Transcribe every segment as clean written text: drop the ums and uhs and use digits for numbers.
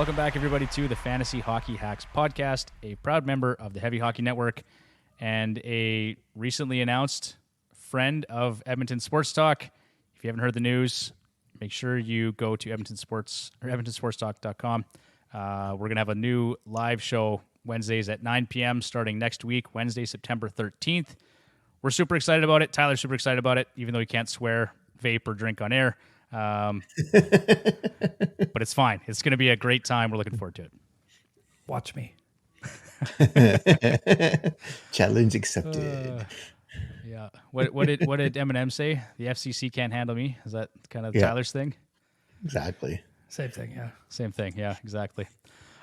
Welcome back, everybody, to the Fantasy Hockey Hacks podcast, a proud member of the Heavy Hockey Network and a recently announced friend of Edmonton Sports Talk. If you haven't heard the news, make sure you go to edmontonsportstalk.com. We're going to have a new live show Wednesdays at 9 p.m. starting next week, Wednesday, September 13th. We're super excited about it. Tyler's super excited about it, even though he can't swear, vape, or drink on air. But it's fine. It's going to be a great time. We're looking forward to it. Watch me. Challenge accepted. Yeah. What did Eminem say? The FCC can't handle me. Is that kind of Tyler's thing? Exactly. Same thing, yeah. Same thing, yeah, exactly.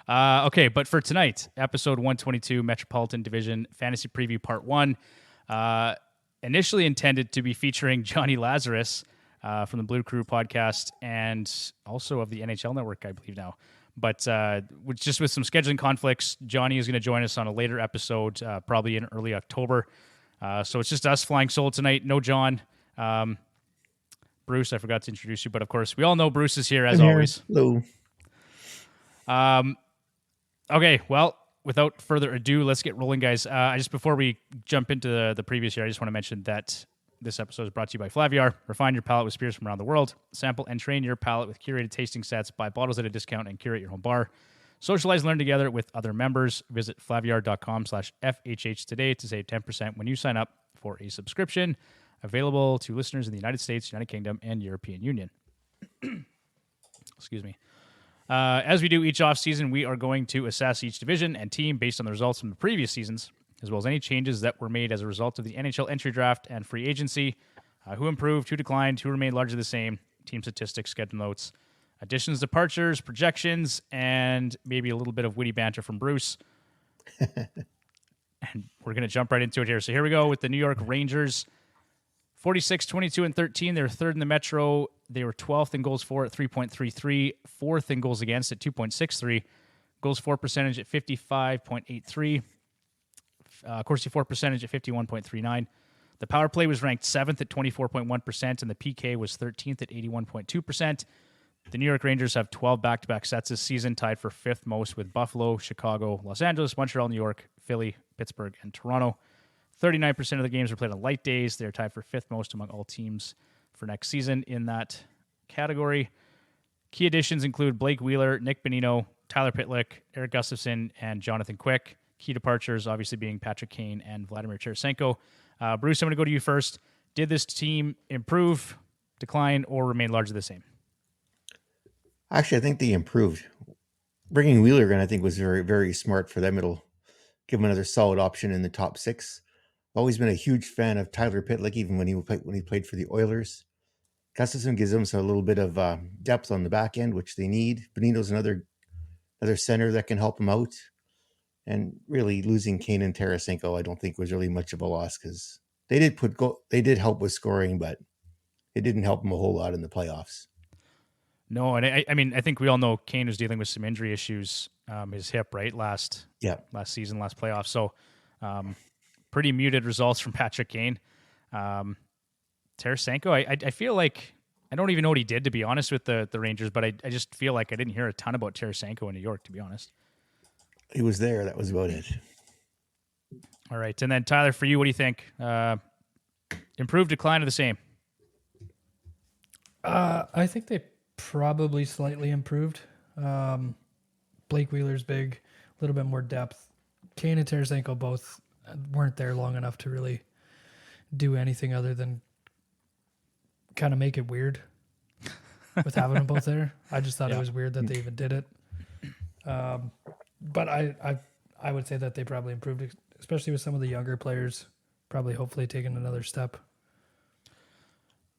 Okay, but for tonight, episode 122, Metropolitan Division Fantasy Preview Part 1, initially intended to be featuring Johnny Lazarus from the Blue Crew podcast and also of the NHL Network, I believe now. But just with some scheduling conflicts, Johnny is going to join us on a later episode, probably in early October. So it's just us flying solo tonight. No John. Bruce, I forgot to introduce you, but of course, we all know Bruce is here as always. Hello. Okay, well, without further ado, let's get rolling, guys. Just before we jump into the previous year, I just want to mention that this episode is brought to you by Flaviar. Refine your palate with spirits from around the world. Sample and train your palate with curated tasting sets. Buy bottles at a discount and curate your home bar. Socialize and learn together with other members. Visit flaviar.com/FHH today to save 10% when you sign up for a subscription. Available to listeners in the United States, United Kingdom, and European Union. Excuse me. As we do each offseason, we are going to assess each division and team based on the results from the previous seasons, as well as any changes that were made as a result of the NHL entry draft and free agency, who improved, who declined, who remained largely the same, team statistics, schedule notes, additions, departures, projections, and maybe a little bit of witty banter from Bruce. And we're going to jump right into it here. So here we go with the New York Rangers. 46, 22, and 13. They were third in the Metro. They were 12th in goals for at 3.33, fourth in goals against at 2.63, goals for percentage at 55.83, Corsi for percentage at 51.39. The power play was ranked 7th at 24.1%, and the PK was 13th at 81.2%. The New York Rangers have 12 back-to-back sets this season, tied for fifth most with Buffalo, Chicago, Los Angeles, Montreal, New York, Philly, Pittsburgh, and Toronto. 39% of the games are played on light days. They're tied for fifth most among all teams for next season in that category. Key additions include Blake Wheeler, Nick Bonino, Tyler Pitlick, Eric Gustafson, and Jonathan Quick. Key departures obviously being Patrick Kane and Vladimir Tarasenko. Bruce, I'm going to go to you first. Did this team improve, decline, or remain largely the same? Actually, I think they improved. Bringing Wheeler in, I think, was very, very smart for them. It'll give them another solid option in the top six. Always been a huge fan of Tyler Pitlick, even when he played for the Oilers. Gustafson gives them a little bit of depth on the back end, which they need. Bonino's another center that can help them out. And really, losing Kane and Tarasenko, I don't think was really much of a loss because they did help with scoring, but it didn't help them a whole lot in the playoffs. No, and I mean, I think we all know Kane was dealing with some injury issues, his hip, right, last season, last playoff. So, pretty muted results from Patrick Kane. Tarasenko, I feel like I don't even know what he did, to be honest, with the Rangers, but I just feel like I didn't hear a ton about Tarasenko in New York, to be honest. He was there. That was about it. All right. And then, Tyler, for you, what do you think? Improved, decline, or the same? I think they probably slightly improved. Blake Wheeler's big, a little bit more depth. Kane and Tarasenko both weren't there long enough to really do anything other than kind of make it weird with having them both there. I just thought it was weird that they even did it. But I would say that they probably improved, especially with some of the younger players, probably hopefully taking another step.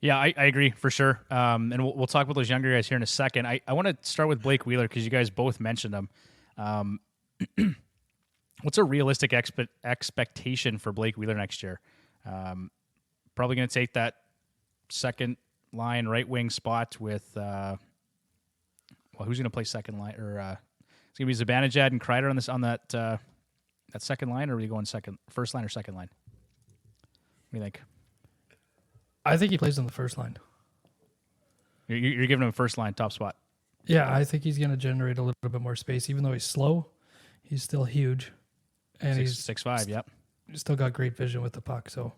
Yeah, I agree for sure. And we'll talk about those younger guys here in a second. I want to start with Blake Wheeler because you guys both mentioned him. What's a realistic expectation for Blake Wheeler next year? Probably going to take that second line right wing spot with who's going to play second line? Or it's going to be Zibanejad and Kreider on that second line, or are we going first line or second line? What do you think? I think he plays on the first line. You're giving him a first line top spot. Yeah, I think he's going to generate a little bit more space. Even though he's slow, he's still huge. And he's 6'5", yep. still got great vision with the puck. So,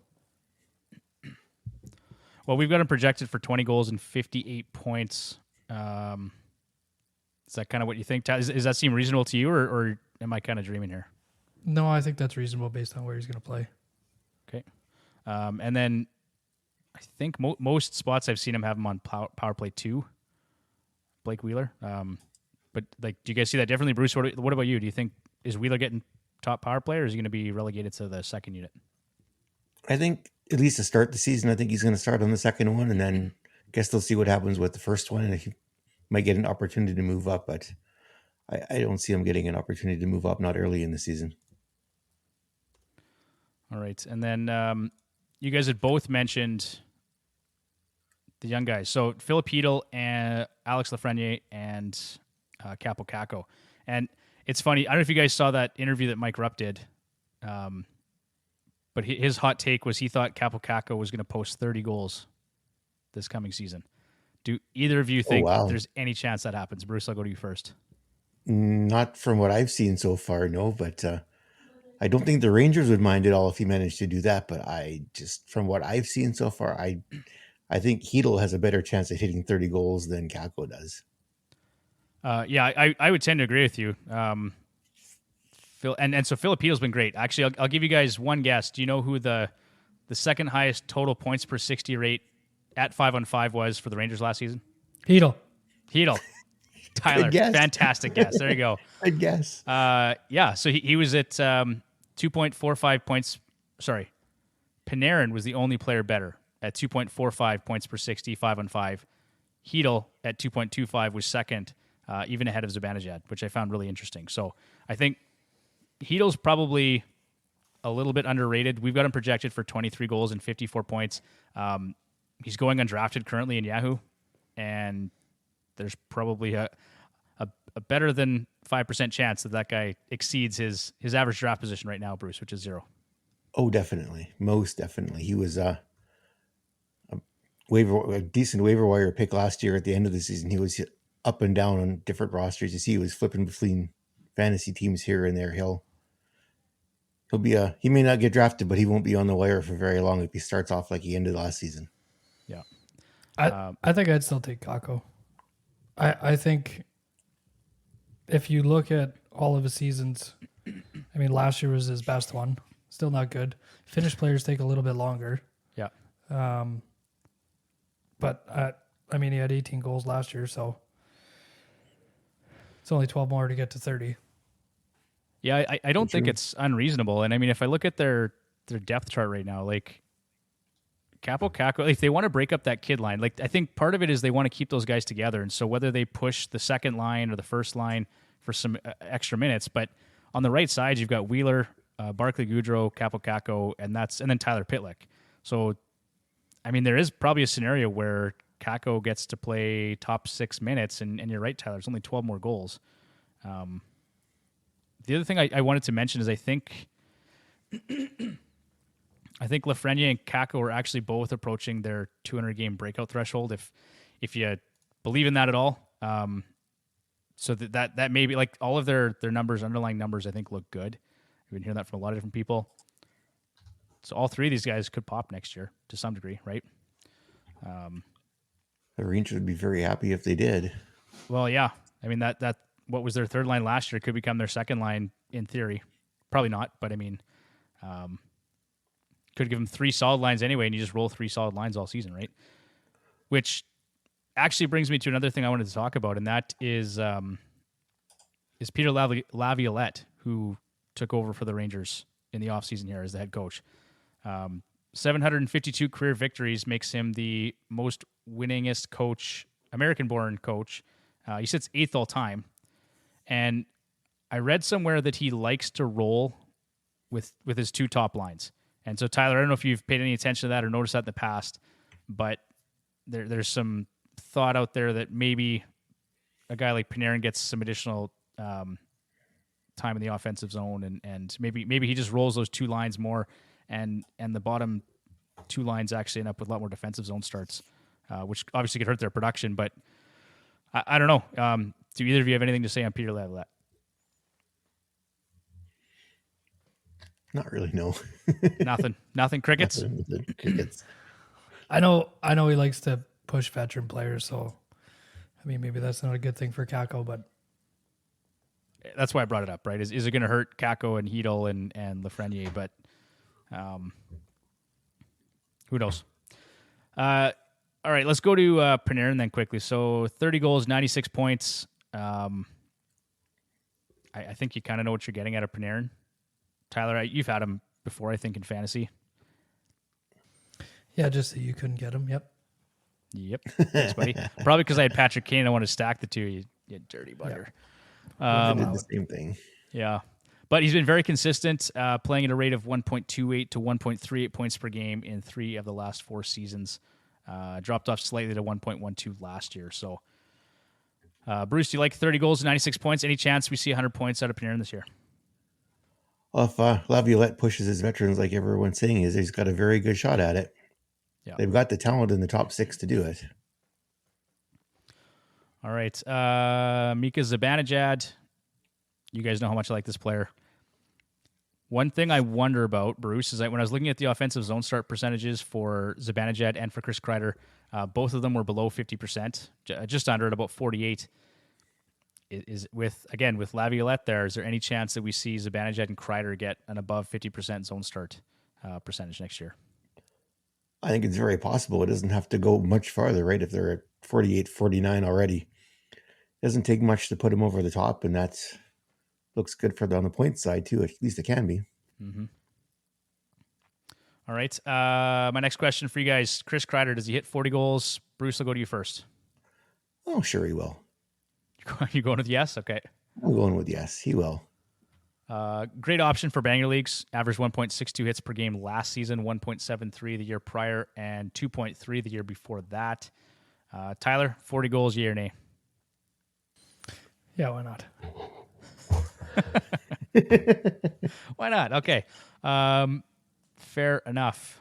Well, we've got him projected for 20 goals and 58 points. Is that kind of what you think? Does that seem reasonable to you, or am I kind of dreaming here? no, I think that's reasonable based on where he's going to play. Okay. And then I think most spots I've seen him have him on power play 2, Blake Wheeler. But like, do you guys see that differently, Bruce? What about you? Do you think is Wheeler getting top power play, or is he going to be relegated to the second unit? I think at least to start the season, I think he's going to start on the second one, and then I guess they'll see what happens with the first one, and he might get an opportunity to move up. But I don't see him getting an opportunity to move up, not early in the season. All right, and then you guys had both mentioned the young guys. So Philip Hedl and Alex Lafreniere and Capo Caco. And it's funny. I don't know if you guys saw that interview that Mike Rupp did, but his hot take was he thought Capo Caco was going to post 30 goals this coming season. Do either of you think there's any chance that happens? Bruce, I'll go to you first. Not from what I've seen so far, no. But I don't think the Rangers would mind at all if he managed to do that. But from what I've seen so far, I think Hedl has a better chance of hitting 30 goals than Caco does. Yeah, I would tend to agree with you. Phil, and so Philip Hedl's been great. Actually, I'll give you guys one guess. Do you know who the second highest total points per 60 rate at 5-on-5 was for the Rangers last season? Hedl. Tyler, fantastic guess. There you go. I guess. Yeah, so he was at 2.45 points. Sorry, Panarin was the only player better at 2.45 points per 60, 5-on-5. Hedl at 2.25 was second, even ahead of Zibanejad, which I found really interesting. So I think Hedl's probably a little bit underrated. We've got him projected for 23 goals and 54 points. He's going undrafted currently in Yahoo, and there's probably a better than 5% chance that guy exceeds his average draft position right now, Bruce, which is 0. Oh, definitely. Most definitely. He was a decent waiver wire pick last year at the end of the season. He was up and down on different rosters. You see, he was flipping between fantasy teams here and there. He may not get drafted, but he won't be on the wire for very long if he starts off like he ended last season. Yeah. I think I'd still take Caco. I think if you look at all of his seasons, I mean, last year was his best one. Still not good. Finnish players take a little bit longer. Yeah. But I mean, he had 18 goals last year, so it's only 12 more to get to 30. Yeah, I don't think it's unreasonable. And I mean, if I look at their depth chart right now, like Capo Caco, if they want to break up that kid line, like I think part of it is they want to keep those guys together. And so whether they push the second line or the first line for some extra minutes, but on the right side, you've got Wheeler, Barclay Goodrow, Capo Caco, and then Tyler Pitlick. So, I mean, there is probably a scenario where Caco gets to play top 6 minutes, and you're right, Tyler, it's only 12 more goals. The other thing I wanted to mention is I think Lafreniere and Caco are actually both approaching their 200-game breakout threshold, if you believe in that at all. So that may be like all of their numbers, underlying numbers, I think look good. We've been hearing that from a lot of different people. So all three of these guys could pop next year to some degree, right? The Rangers would be very happy if they did. Well, yeah. I mean, that what was their third line last year could become their second line in theory. Probably not, but I mean, could give them 3 solid lines anyway, and you just roll 3 solid lines all season, right? Which actually brings me to another thing I wanted to talk about, and that is Peter Laviolette, who took over for the Rangers in the offseason here as the head coach. 752 career victories makes him the most winningest coach, American-born coach. He sits 8th all time. And I read somewhere that he likes to roll with his 2 top lines. And so, Tyler, I don't know if you've paid any attention to that or noticed that in the past, but there's some thought out there that maybe a guy like Panarin gets some additional time in the offensive zone, and maybe he just rolls those 2 lines more, and the bottom 2 lines actually end up with a lot more defensive zone starts, which obviously could hurt their production. But I don't know. Do either of you have anything to say on Peter Laviolette? Not really, no. Nothing. Crickets. Nothing with the Crickets. I know he likes to push veteran players, so I mean maybe that's not a good thing for Kako, but That's why I brought it up, right? Is it going to hurt Kako and Hedel and Lafreniere? But who knows? All right, let's go to Panarin then quickly. So 30 goals, 96 points. I think you kind of know what you're getting out of Panarin. Tyler, you've had him before, I think, in fantasy. yeah, just so you couldn't get him. Yep. Thanks, buddy. Probably because I had Patrick Kane. I want to stack the two. You dirty bugger. I did the same thing. Yeah. But he's been very consistent, playing at a rate of 1.28 to 1.38 points per game in 3 of the last 4 seasons. Dropped off slightly to 1.12 last year. So, Bruce, do you like 30 goals and 96 points? Any chance we see 100 points out of Panarin this year? Well, if Laviolette pushes his veterans like everyone's saying he's got a very good shot at it. Yeah. They've got the talent in the top 6 to do it. All right. Mika Zibanejad. You guys know how much I like this player. One thing I wonder about, Bruce, is that when I was looking at the offensive zone start percentages for Zibanejad and for Chris Kreider, both of them were below 50%, just under at about 48. Is with Laviolette there, is there any chance that we see Zibanejad and Kreider get an above 50% zone start percentage next year? I think it's very possible. It doesn't have to go much farther, right? If they're at 48, 49 already. It doesn't take much to put them over the top, and that looks good for them on the point side, too. At least it can be. Mm-hmm. All right. My next question for you guys. Chris Kreider, does he hit 40 goals? Bruce, I'll go to you first. Oh, sure he will. You going with yes? Okay. I'm going with yes, he will. Great option for banger leagues. Averaged 1.62 hits per game last season, 1.73 the year prior, and 2.3 the year before that. Tyler, 40 goals, yea or nay? Yeah, why not? Why not? Okay. Fair enough.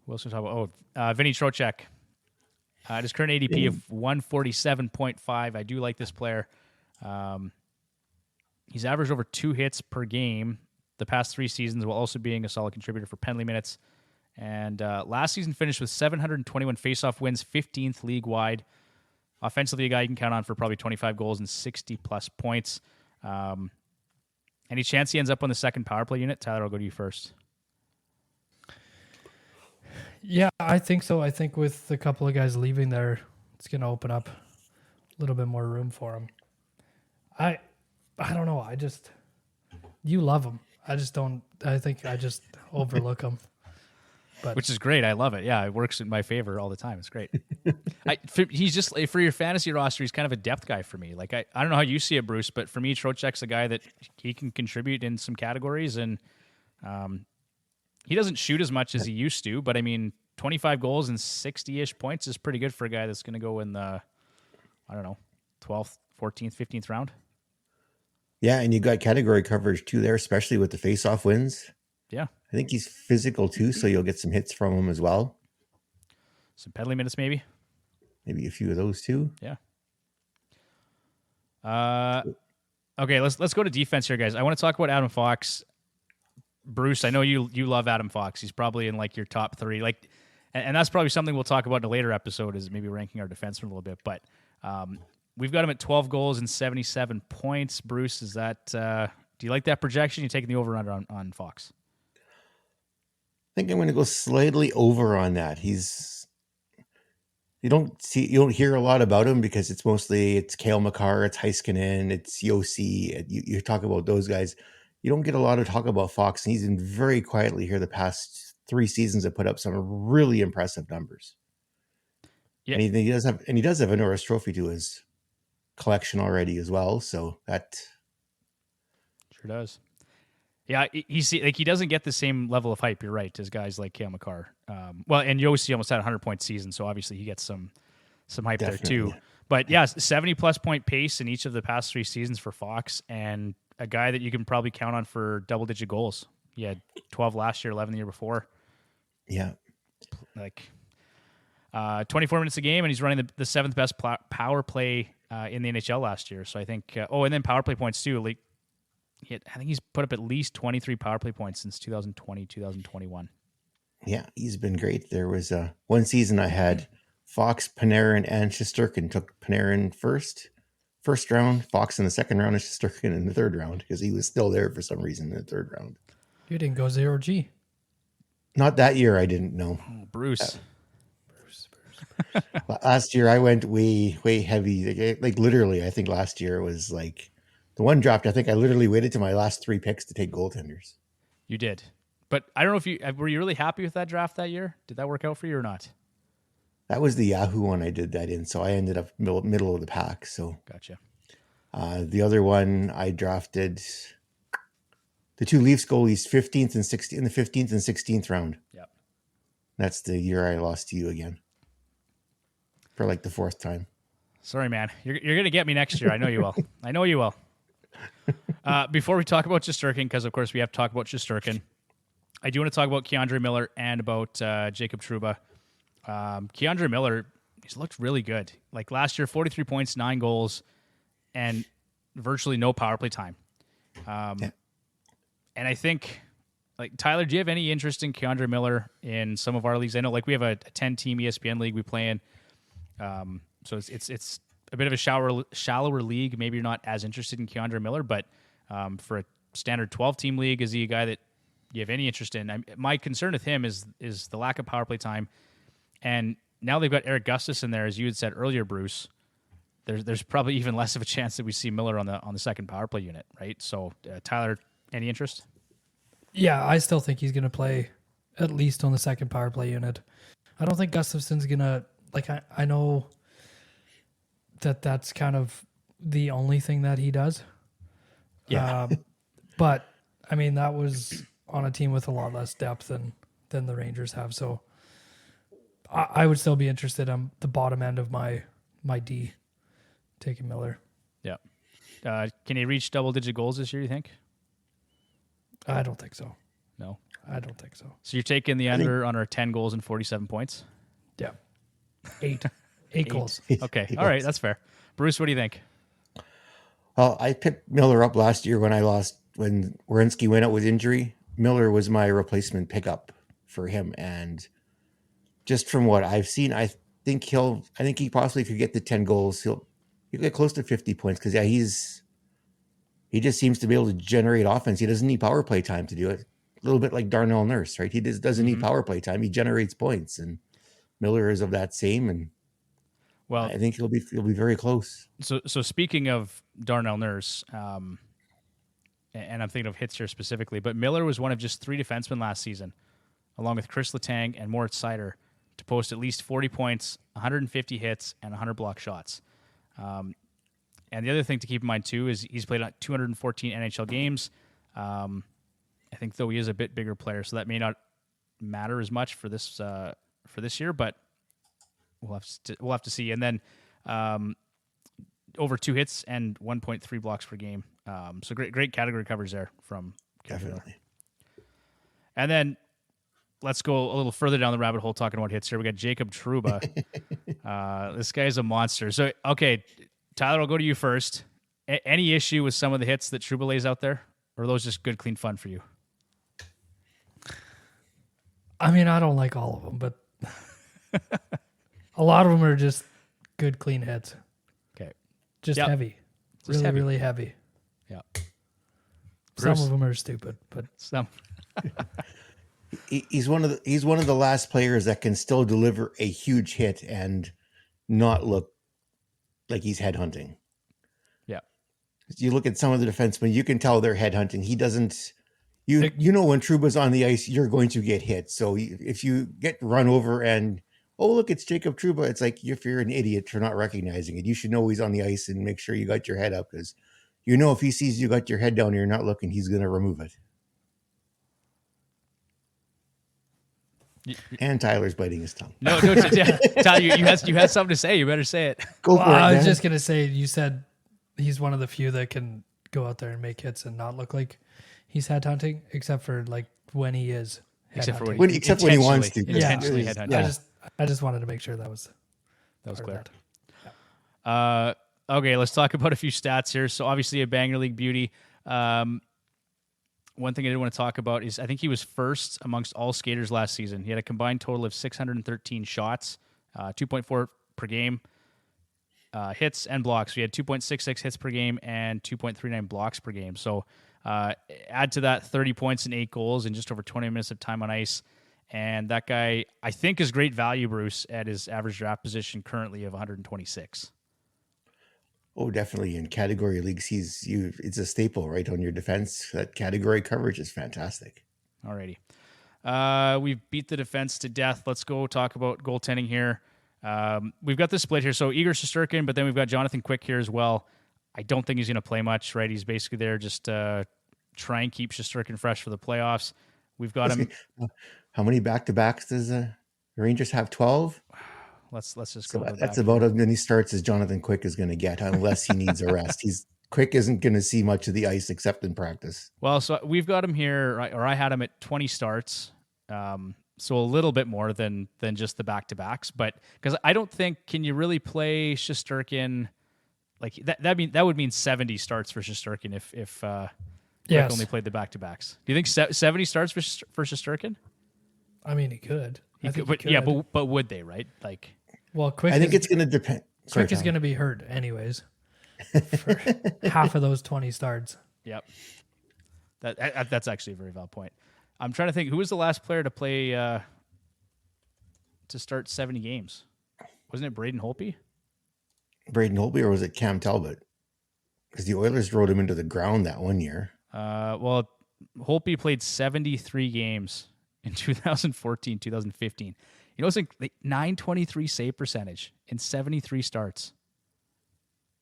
Who else are we talking about? Oh, Vinny Trocheck. His current ADP of 147.5. I do like this player. He's averaged over 2 hits per game the past 3 seasons, while also being a solid contributor for penalty minutes. And last season finished with 721 faceoff wins, 15th league-wide. Offensively, a guy you can count on for probably 25 goals and 60-plus points. Any chance he ends up on the second power play unit? Tyler, I'll go to you first. Yeah, I think so. I think with a couple of guys leaving there, it's going to open up a little bit more room for him. I don't know. You love him. I just don't. I think I just overlook him. But Which is great. I love it. Yeah, it works in my favor all the time. It's great. He's just, for your fantasy roster, he's kind of a depth guy for me. Like I don't know how you see it, Bruce, but for me, Trocheck's a guy that he can contribute in some categories, and he doesn't shoot as much as he used to, but I mean, 25 goals and 60-ish points is pretty good for a guy that's going to go in the, 12th, 14th, 15th round. Yeah, and you got category coverage too there, especially with the face-off wins. Yeah. I think he's physical too, so you'll get some hits from him as well. Some penalty minutes, maybe. Maybe a few of those too. Yeah. Okay, let's go to defense here, guys. I want to talk about Adam Fox. Bruce, I know you love Adam Fox. He's probably in like your top 3. Like, and that's probably something we'll talk about in a later episode, is maybe ranking our defensemen a little bit. But we've got him at 12 goals and 77 points. Bruce, is that do you like that projection? You taking the over/under on Fox? I think I'm going to go slightly over on that. You don't hear a lot about him because it's Cale Makar, it's Heiskanen, it's Yossi. You talk about those guys. You don't get a lot of talk about Fox, and he's been very quietly here the past 3 seasons to put up some really impressive numbers. Yeah, and he does have a Norris Trophy to his collection already as well. So that sure does. Yeah, he doesn't get the same level of hype. You're right, as guys like Cale Makar. And Yossi almost had a 100-point season, so obviously he gets some hype definitely there too. But yeah, 70-plus point pace in each of the past 3 seasons for Fox, and a guy that you can probably count on for double-digit goals. He had 12 last year, 11 the year before. Yeah. Like, 24 minutes a game, and he's running the seventh best power play in the NHL last year. So I think, and then power play points too. Like, I think he's put up at least 23 power play points since 2020, 2021. Yeah, he's been great. There was one season I had Fox, Panarin, and Shesterkin. Took Panarin first round, Fox in the second round, and Shesterkin in the third round because he was still there for some reason in the third round. You didn't go 0G. Not that year, I didn't know. Bruce. Last year I went way heavy. Like literally, I think last year was like the one draft. I think I literally waited to my last 3 picks to take goaltenders. You did. But I don't know if were you really happy with that draft that year? Did that work out for you or not? That was the Yahoo one I did that in, so I ended up middle of the pack. So Gotcha. The other one I drafted the 2 Leafs goalies 15th and 16th in the 15th and 16th round. Yep. That's the year I lost to you again for like the 4th time. Sorry, man. You're gonna get me next year. I know you will. I know you will. Before we talk about Shesterkin, because of course we have to talk about Shesterkin, I do want to talk about Keandre Miller and about Jacob Trouba. Keandre Miller, he's looked really good. Like last year, 43 points, 9 goals, and virtually no power play time. And I think, like, Tyler, do you have any interest in Keandre Miller in some of our leagues? I know, like, we have a 10-team ESPN league we play in. So it's a bit of a shallower league. Maybe you're not as interested in Keandre Miller, but for a standard 12-team league, is he a guy that you have any interest in? My concern with him is the lack of power play time. And now they've got Eric Gustus in there, as you had said earlier, Bruce. There's probably even less of a chance that we see Miller on the second power play unit, right? So, Tyler, any interest? Yeah, I still think he's going to play at least on the second power play unit. I don't think Gustafson's going to, like, I know that's kind of the only thing that he does. Yeah. But, I mean, that was on a team with a lot less depth than the Rangers have. So I would still be interested on the bottom end of my D, taking Miller. Yeah. Can he reach double-digit goals this year, you think? I don't think so. No? I don't think so. So you're taking the under on our 10 goals and 47 points? Yeah. 8 goals. Okay. All right. That's fair. Bruce, what do you think? Well, I picked Miller up last year when Werenski went out with injury. Miller was my replacement pickup for him. And just from what I've seen, I think he possibly could get to 10 goals. He'll get close to 50 points because he just seems to be able to generate offense. He doesn't need power play time to do it. A little bit like Darnell Nurse, right? He just doesn't need power play time. He generates points, and Miller is of that same. And well, I think he'll be very close. So speaking of Darnell Nurse, and I'm thinking of hits here specifically, but Miller was one of just 3 defensemen last season, along with Chris Letang and Moritz Seider, to post at least 40 points, 150 hits, and 100 block shots. And the other thing to keep in mind, too, is he's played 214 NHL games. I think, though, he is a bit bigger player, so that may not matter as much for this year, but we'll have to see. And then over 2 hits and 1.3 blocks per game. So great category coverage there from Kevin. Definitely. And then let's go a little further down the rabbit hole talking about hits here. We got Jacob Trouba. This guy is a monster. So, okay, Tyler, I'll go to you first. Any issue with some of the hits that Trouba lays out there? Or are those just good, clean fun for you? I mean, I don't like all of them, but a lot of them are just good, clean hits. Okay. Just heavy. Just really, really heavy. Yeah. Some of them are stupid, but some. He's one of the last players that can still deliver a huge hit and not look like he's headhunting. Yeah. You look at some of the defensemen, you can tell they're headhunting. He doesn't. You know when Trouba's on the ice, you're going to get hit. So if you get run over and, oh, look, it's Jacob Trouba, it's like if you're an idiot for not recognizing it. You should know he's on the ice and make sure you got your head up because you know if he sees you got your head down and you're not looking, he's going to remove it. And Tyler's biting his tongue. No, Tyler, you had something to say. You better say it. Go for it, I was man. just going to say, you said he's one of the few that can go out there and make hits and not look like he's headhunting, except for like when he is. Except for when he wants to. Intentionally headhunting. I I just wanted to make sure that was was part of clear. that. Okay, let's talk about a few stats here. So obviously a Banger League beauty. One thing I did want to talk about is I think he was first amongst all skaters last season. He had a combined total of 613 shots, 2.4 per game, hits and blocks. We had 2.66 hits per game and 2.39 blocks per game. So add to that 30 points and 8 goals in just over 20 minutes of time on ice. And that guy, I think, is great value, Bruce, at his average draft position currently of 126. Oh, definitely. In category leagues, it's a staple, right, on your defense. That category coverage is fantastic. Alrighty. We've beat the defense to death. Let's go talk about goaltending here. We've got this split here. So Igor Shesterkin, but then we've got Jonathan Quick here as well. I don't think he's going to play much, right? He's basically there just try and keep Shesterkin fresh for the playoffs. We've got him. How many back-to-backs does the Rangers have? 12? Let's just So go. that's about as many starts as Jonathan Quick is going to get, unless he needs a rest. Quick isn't going to see much of the ice except in practice. Well, so we've got him here, or I had him at 20 starts, so a little bit more than just the back-to-backs. But because I don't think, can you really play Shesterkin like that? That would mean 70 starts for Shesterkin if Quick only played the back-to-backs. Do you think 70 starts for Shesterkin? I mean, he could. He could. Yeah, but would they, right? Like, well, Quick. I think it's going to depend. Quick is going to be hurt anyways for half of those 20 starts. Yep. That's actually a very valid point. I'm trying to think, who was the last player to play to start 70 games? Wasn't it Braden Holtby? Braden Holtby, or was it Cam Talbot? Because the Oilers rode him into the ground that one year. Well, Holtby played 73 games in 2014, 2015. You know, it's like 923 save percentage in 73 starts.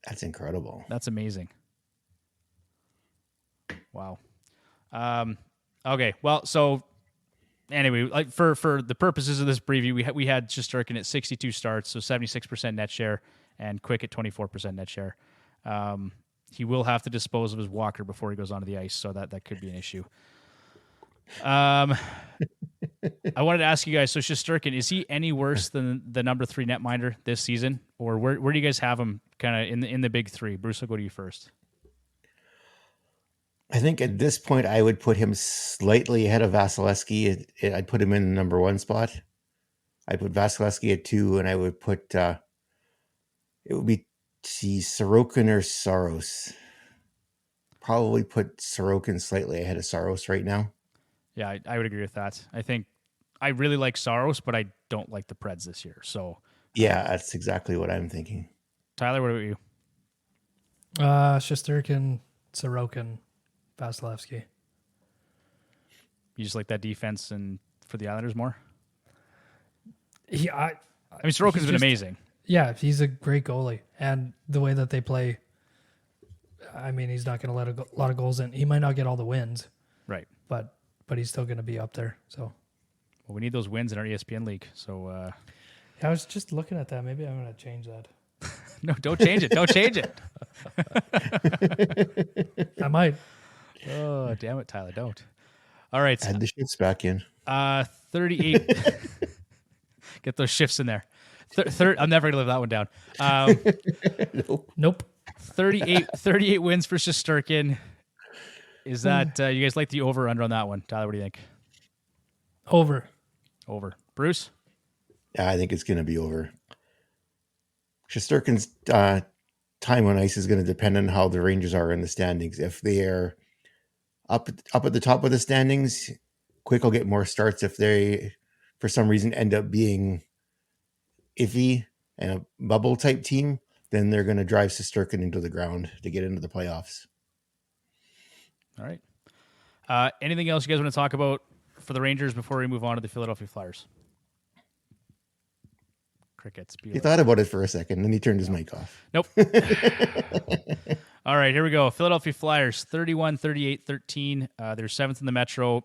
That's incredible. That's amazing. Wow. Okay. Well, so anyway, like for the purposes of this preview, we had Shesterkin at 62 starts, so 76% net share, and Quick at 24% net share. He will have to dispose of his walker before he goes onto the ice, so that could be an issue. I wanted to ask you guys, so Shesterkin, is he any worse than the number 3 netminder this season? Or where do you guys have him kind of in the big 3? Bruce, I'll go to you first. I think at this point, I would put him slightly ahead of Vasilevsky. I'd put him in the number 1 spot. I'd put Vasilevsky at 2, and I would put, it would be Sorokin or Saros. Probably put Sorokin slightly ahead of Saros right now. Yeah, I would agree with that. I think I really like Saros, but I don't like the Preds this year. So yeah, that's exactly what I'm thinking. Tyler, what about you? Shesterkin, Sorokin, Vasilevsky. You just like that defense and for the Islanders more? I mean, Sorokin's been amazing. Yeah, he's a great goalie. And the way that they play, I mean, he's not going to let a lot of goals in. He might not get all the wins. Right. But he's still going to be up there. So, well, we need those wins in our ESPN league. So, yeah, I was just looking at that. Maybe I'm going to change that. No, don't change it. Don't change it. I might. Oh, damn it, Tyler! Don't. All right, add the shifts back in. 38. Get those shifts in there. I'm never gonna live that one down. Nope. 38 wins for Shesterkin. Is that you guys like the over under on that one? Tyler, what do you think? Over. Bruce? Yeah, I think it's going to be over. Shesterkin's time on ice is going to depend on how the Rangers are in the standings. If they are up at the top of the standings, Quick will get more starts. If they, for some reason, end up being iffy and a bubble type team, then they're going to drive Shesterkin into the ground to get into the playoffs. All right. Anything else you guys want to talk about for the Rangers before we move on to the Philadelphia Flyers? Crickets. He thought about it for a second, then he turned his mic off. Nope. All right, here we go. Philadelphia Flyers, 31, 38, 13. They're 7th in the Metro,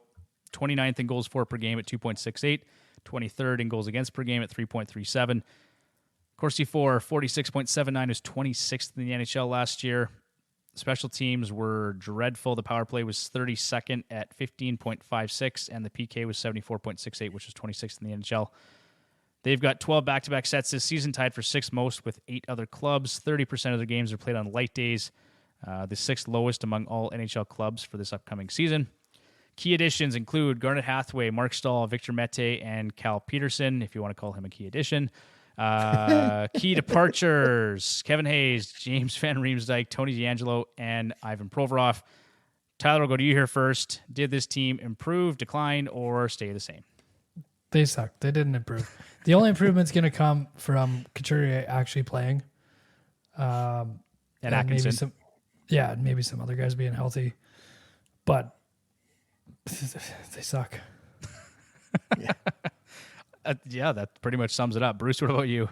29th in goals for per game at 2.68, 23rd in goals against per game at 3.37. Corsi for 46.79 was 26th in the NHL last year. Special teams were dreadful. The power play was 32nd at 15.56, and the PK was 74.68, which was 26th in the NHL. They've got 12 back-to-back sets this season, tied for sixth most with 8 other clubs. 30% of their games are played on light days, the sixth lowest among all NHL clubs for this upcoming season. Key additions include Garnet Hathaway, Mark Stahl, Victor Mete, and Cal Peterson, if you want to call him a key addition. Key departures, Kevin Hayes, James Van Riemsdyk, Tony DeAngelo, and Ivan Provorov. Tyler, will go to you here first. Did this team improve, decline, or stay the same? They suck. They didn't improve. The only improvement's going to come from Couturier actually playing. And Atkinson. Maybe some other guys being healthy. But they suck. Yeah, that pretty much sums it up. Bruce, what about you?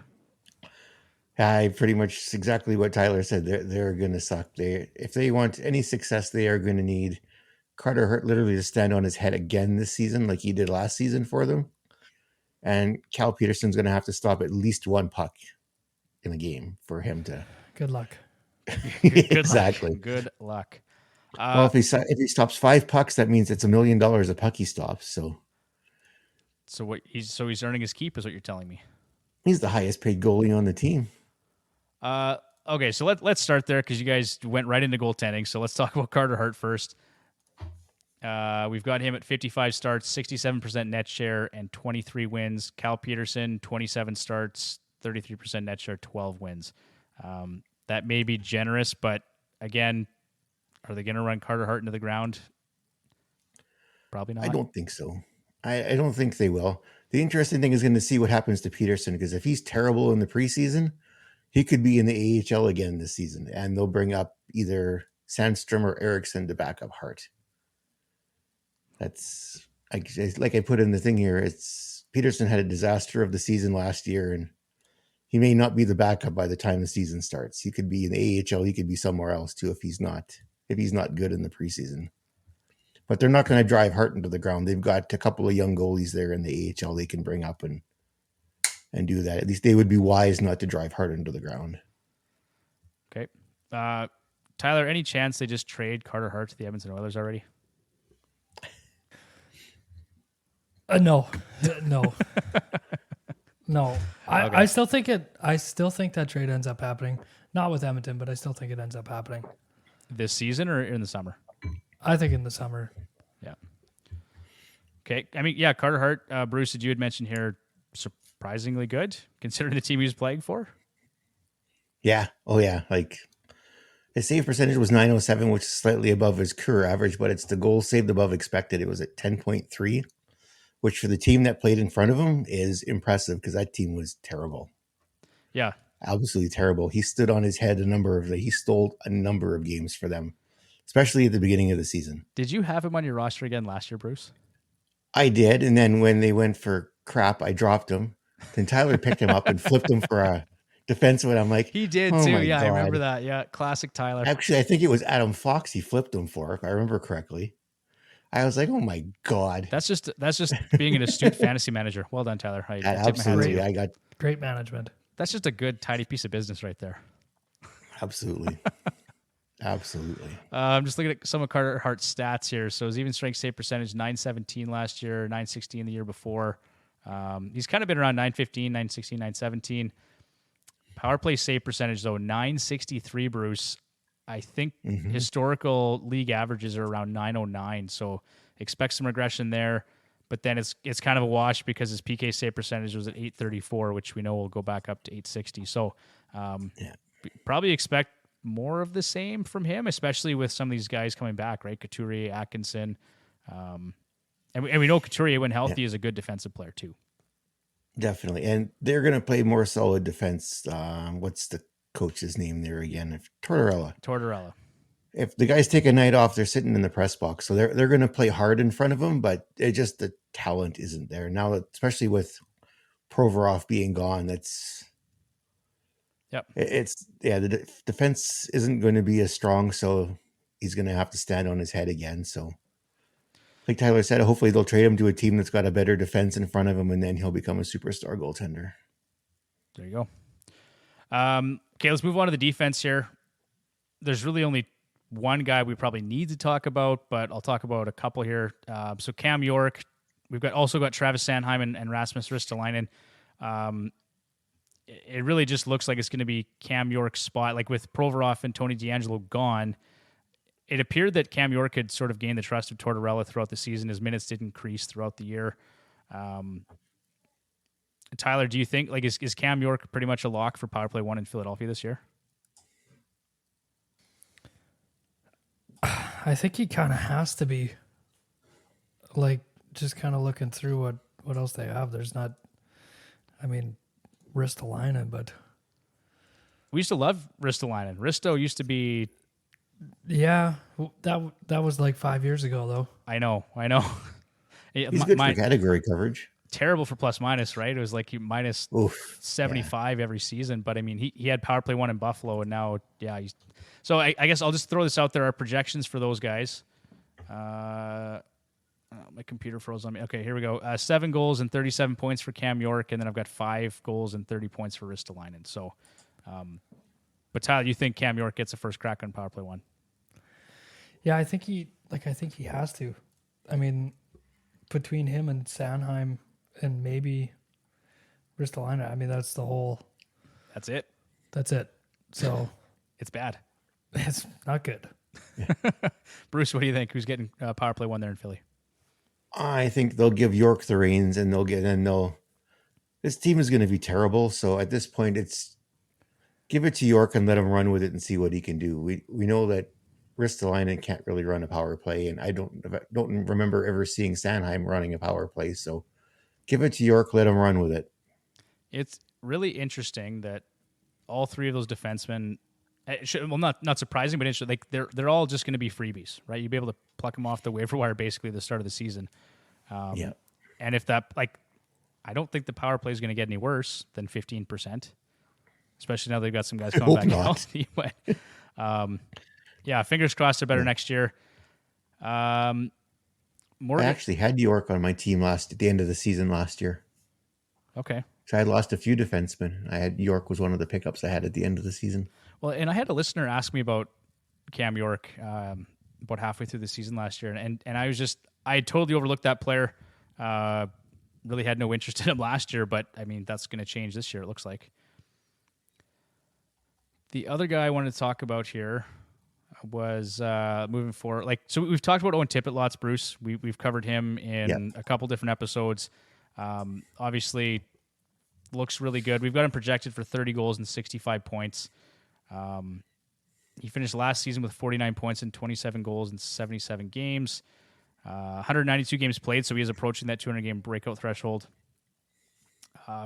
I pretty much exactly what Tyler said. They're going to suck. If they want any success, they are going to need Carter Hart literally to stand on his head again this season, like he did last season for them. And Cal Peterson's going to have to stop at least one puck in a game for him to. Good luck. Exactly. Good luck. Well, if he stops 5 pucks, that means it's $1 million a puck he stops. So he's earning his keep, is what you're telling me. He's the highest paid goalie on the team. Okay, so let's start there because you guys went right into goaltending. So let's talk about Carter Hart first. We've got him at 55 starts, 67% net share, and 23 wins. Cal Peterson, 27 starts, 33% net share, 12 wins. That may be generous, but again, are they going to run Carter Hart into the ground? Probably not. I don't think so. I don't think they will. The interesting thing is going to see what happens to Peterson, because if he's terrible in the preseason, he could be in the AHL again this season, and they'll bring up either Sandstrom or Eriksson to back up Hart. That's like I put in the thing here. It's Peterson had a disaster of the season last year, and he may not be the backup by the time the season starts. He could be in the AHL. He could be somewhere else too if he's not good in the preseason. But they're not going to drive Hart into the ground. They've got a couple of young goalies there in the AHL they can bring up and do that. At least they would be wise not to drive Hart into the ground. Okay. Tyler, any chance they just trade Carter Hart to the Edmonton Oilers already? No. No. Okay. I still think that trade ends up happening. Not with Edmonton, but I still think it ends up happening. This season or in the summer? I think in the summer. Yeah. Okay. I mean, yeah, Carter Hart, Bruce, did you had mentioned here, surprisingly good considering the team he was playing for? Yeah. Oh, yeah. Like his save percentage was .907, which is slightly above his career average, but it's the goal saved above expected. It was at 10.3, which for the team that played in front of him is impressive because that team was terrible. Yeah. Absolutely terrible. He stood on his head he stole a number of games for them, especially at the beginning of the season. Did you have him on your roster again last year, Bruce? I did. And then when they went for crap, I dropped him. Then Tyler picked him up and flipped him for a defenseman. I'm like, he did oh too. my Yeah, God. I remember that. Yeah, classic Tyler. Actually, I think it was Adam Fox he flipped him for, if I remember correctly. I was like, oh my God. That's just being an astute fantasy manager. Well done, Tyler. I tip my hat to Absolutely. you. I got Great management. That's just a good, tidy piece of business right there. absolutely. Absolutely. I'm just looking at some of Carter Hart's stats here. So his even strength save percentage, 917 last year, 916 the year before. He's kind of been around 915, 916, 917. Power play save percentage, though, 963, Bruce. I think historical league averages are around 909. So expect some regression there. But then it's kind of a wash because his PK save percentage was at 834, which we know will go back up to 860. So probably expect more of the same from him, especially with some of these guys coming back, right? Couturier, Atkinson. And we know Couturier, when healthy, is a good defensive player too. Definitely. And they're going to play more solid defense. What's the coach's name there again? Tortorella. If the guys take a night off, they're sitting in the press box. So they're going to play hard in front of them, but the talent isn't there. Now, especially with Provorov being gone, the defense isn't going to be as strong, so he's going to have to stand on his head again. So like Tyler said, hopefully they'll trade him to a team that's got a better defense in front of him, and then he'll become a superstar goaltender. There you go. Okay, let's move on to the defense here. There's really only one guy we probably need to talk about, but I'll talk about a couple here. So Cam York, we've also got Travis Sanheim and Rasmus Ristolainen. It really just looks like it's going to be Cam York's spot. Like with Provorov and Tony DeAngelo gone, it appeared that Cam York had sort of gained the trust of Tortorella throughout the season. His minutes did increase throughout the year. Tyler, do you think like is Cam York pretty much a lock for power play 1 in Philadelphia this year? I think he kind of has to be. Like, just kind of looking through what else they have. There's not, I mean, Ristolainen, but We used to love Ristolainen. Risto used to be. yeah, that was like 5 years ago, though. I know. He's good for category coverage. Terrible for plus minus, right? It was like he minus Oof, 75 every season. But I mean, he had power play 1 in Buffalo, and now, yeah. So I guess I'll just throw this out there. Our projections for those guys. My computer froze on me. Okay, here we go. 7 goals and 37 points for Cam York, and then I've got 5 goals and 30 points for Ristolainen. So, but Tyler, you think Cam York gets a first crack on power play 1? Yeah, I think he has to. I mean, between him and Sanheim and maybe Ristolainen, I mean, that's the whole. That's it. That's it. So It's bad. it's not good. Bruce, what do you think? Who's getting power play 1 there in Philly? I think they'll give York the reins, and this team is going to be terrible. So at this point, it's give it to York and let him run with it and see what he can do. We know that Ristolainen can't really run a power play, and I don't remember ever seeing Sanheim running a power play. So give it to York, let him run with it. It's really interesting that all 3 of those defensemen, not surprising, but interesting. Like they're all just going to be freebies, right? You'll be able to pluck them off the waiver wire basically at the start of the season. Yeah. And if that, like, I don't think the power play is going to get any worse than 15%, especially now they've got some guys coming back healthy. But yeah, fingers crossed they're better next year. I actually had York on my team at the end of the season last year. Okay. So I had lost a few defensemen. I had York was one of the pickups I had at the end of the season. Well, and I had a listener ask me about Cam York about halfway through the season last year, and I had totally overlooked that player. Really had no interest in him last year, but I mean that's going to change this year. It looks like. The other guy I wanted to talk about here was moving forward. Like, so we've talked about Owen Tippett lots, Bruce. We've covered him in a couple different episodes. Obviously, looks really good. We've got him projected for 30 goals and 65 points. He finished last season with 49 points and 27 goals in 77 games. 192 games played, so he is approaching that 200-game breakout threshold.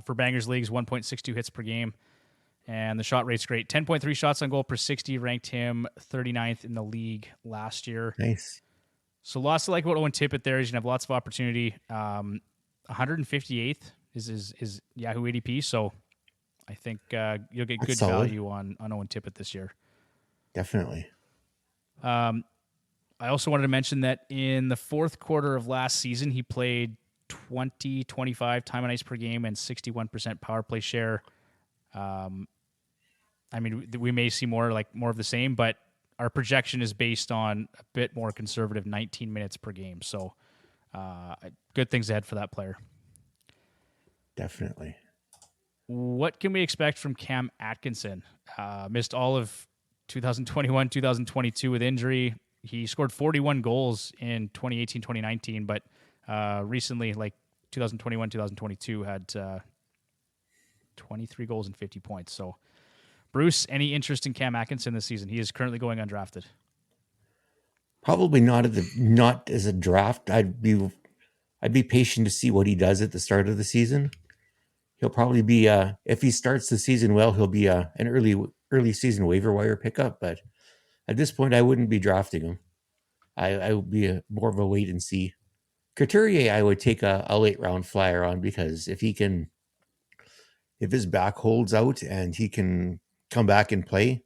For Bangers Leagues, 1.62 hits per game. And the shot rate's great. 10.3 shots on goal per 60 ranked him 39th in the league last year. Nice. So lots to like about Owen Tippett there. He's going to have lots of opportunity. 158th is Yahoo ADP, so I think you'll get good value on Owen Tippett this year. Definitely. I also wanted to mention that in the fourth quarter of last season, he played 25 time on ice per game and 61% power play share. I mean, we may see more of the same, but our projection is based on a bit more conservative 19 minutes per game. So good things ahead for that player. Definitely. What can we expect from Cam Atkinson? Missed all of 2021, 2022 with injury. He scored 41 goals in 2018, 2019, but recently, like 2021, 2022, had 23 goals and 50 points. So, Bruce, any interest in Cam Atkinson this season? He is currently going undrafted. Probably not as a draft. I'd be patient to see what he does at the start of the season. He'll probably be if he starts the season well, he'll be an early season waiver wire pickup. But at this point, I wouldn't be drafting him. I would be more of a wait and see. Couturier, I would take a late round flyer on, because if his back holds out and he can come back and play.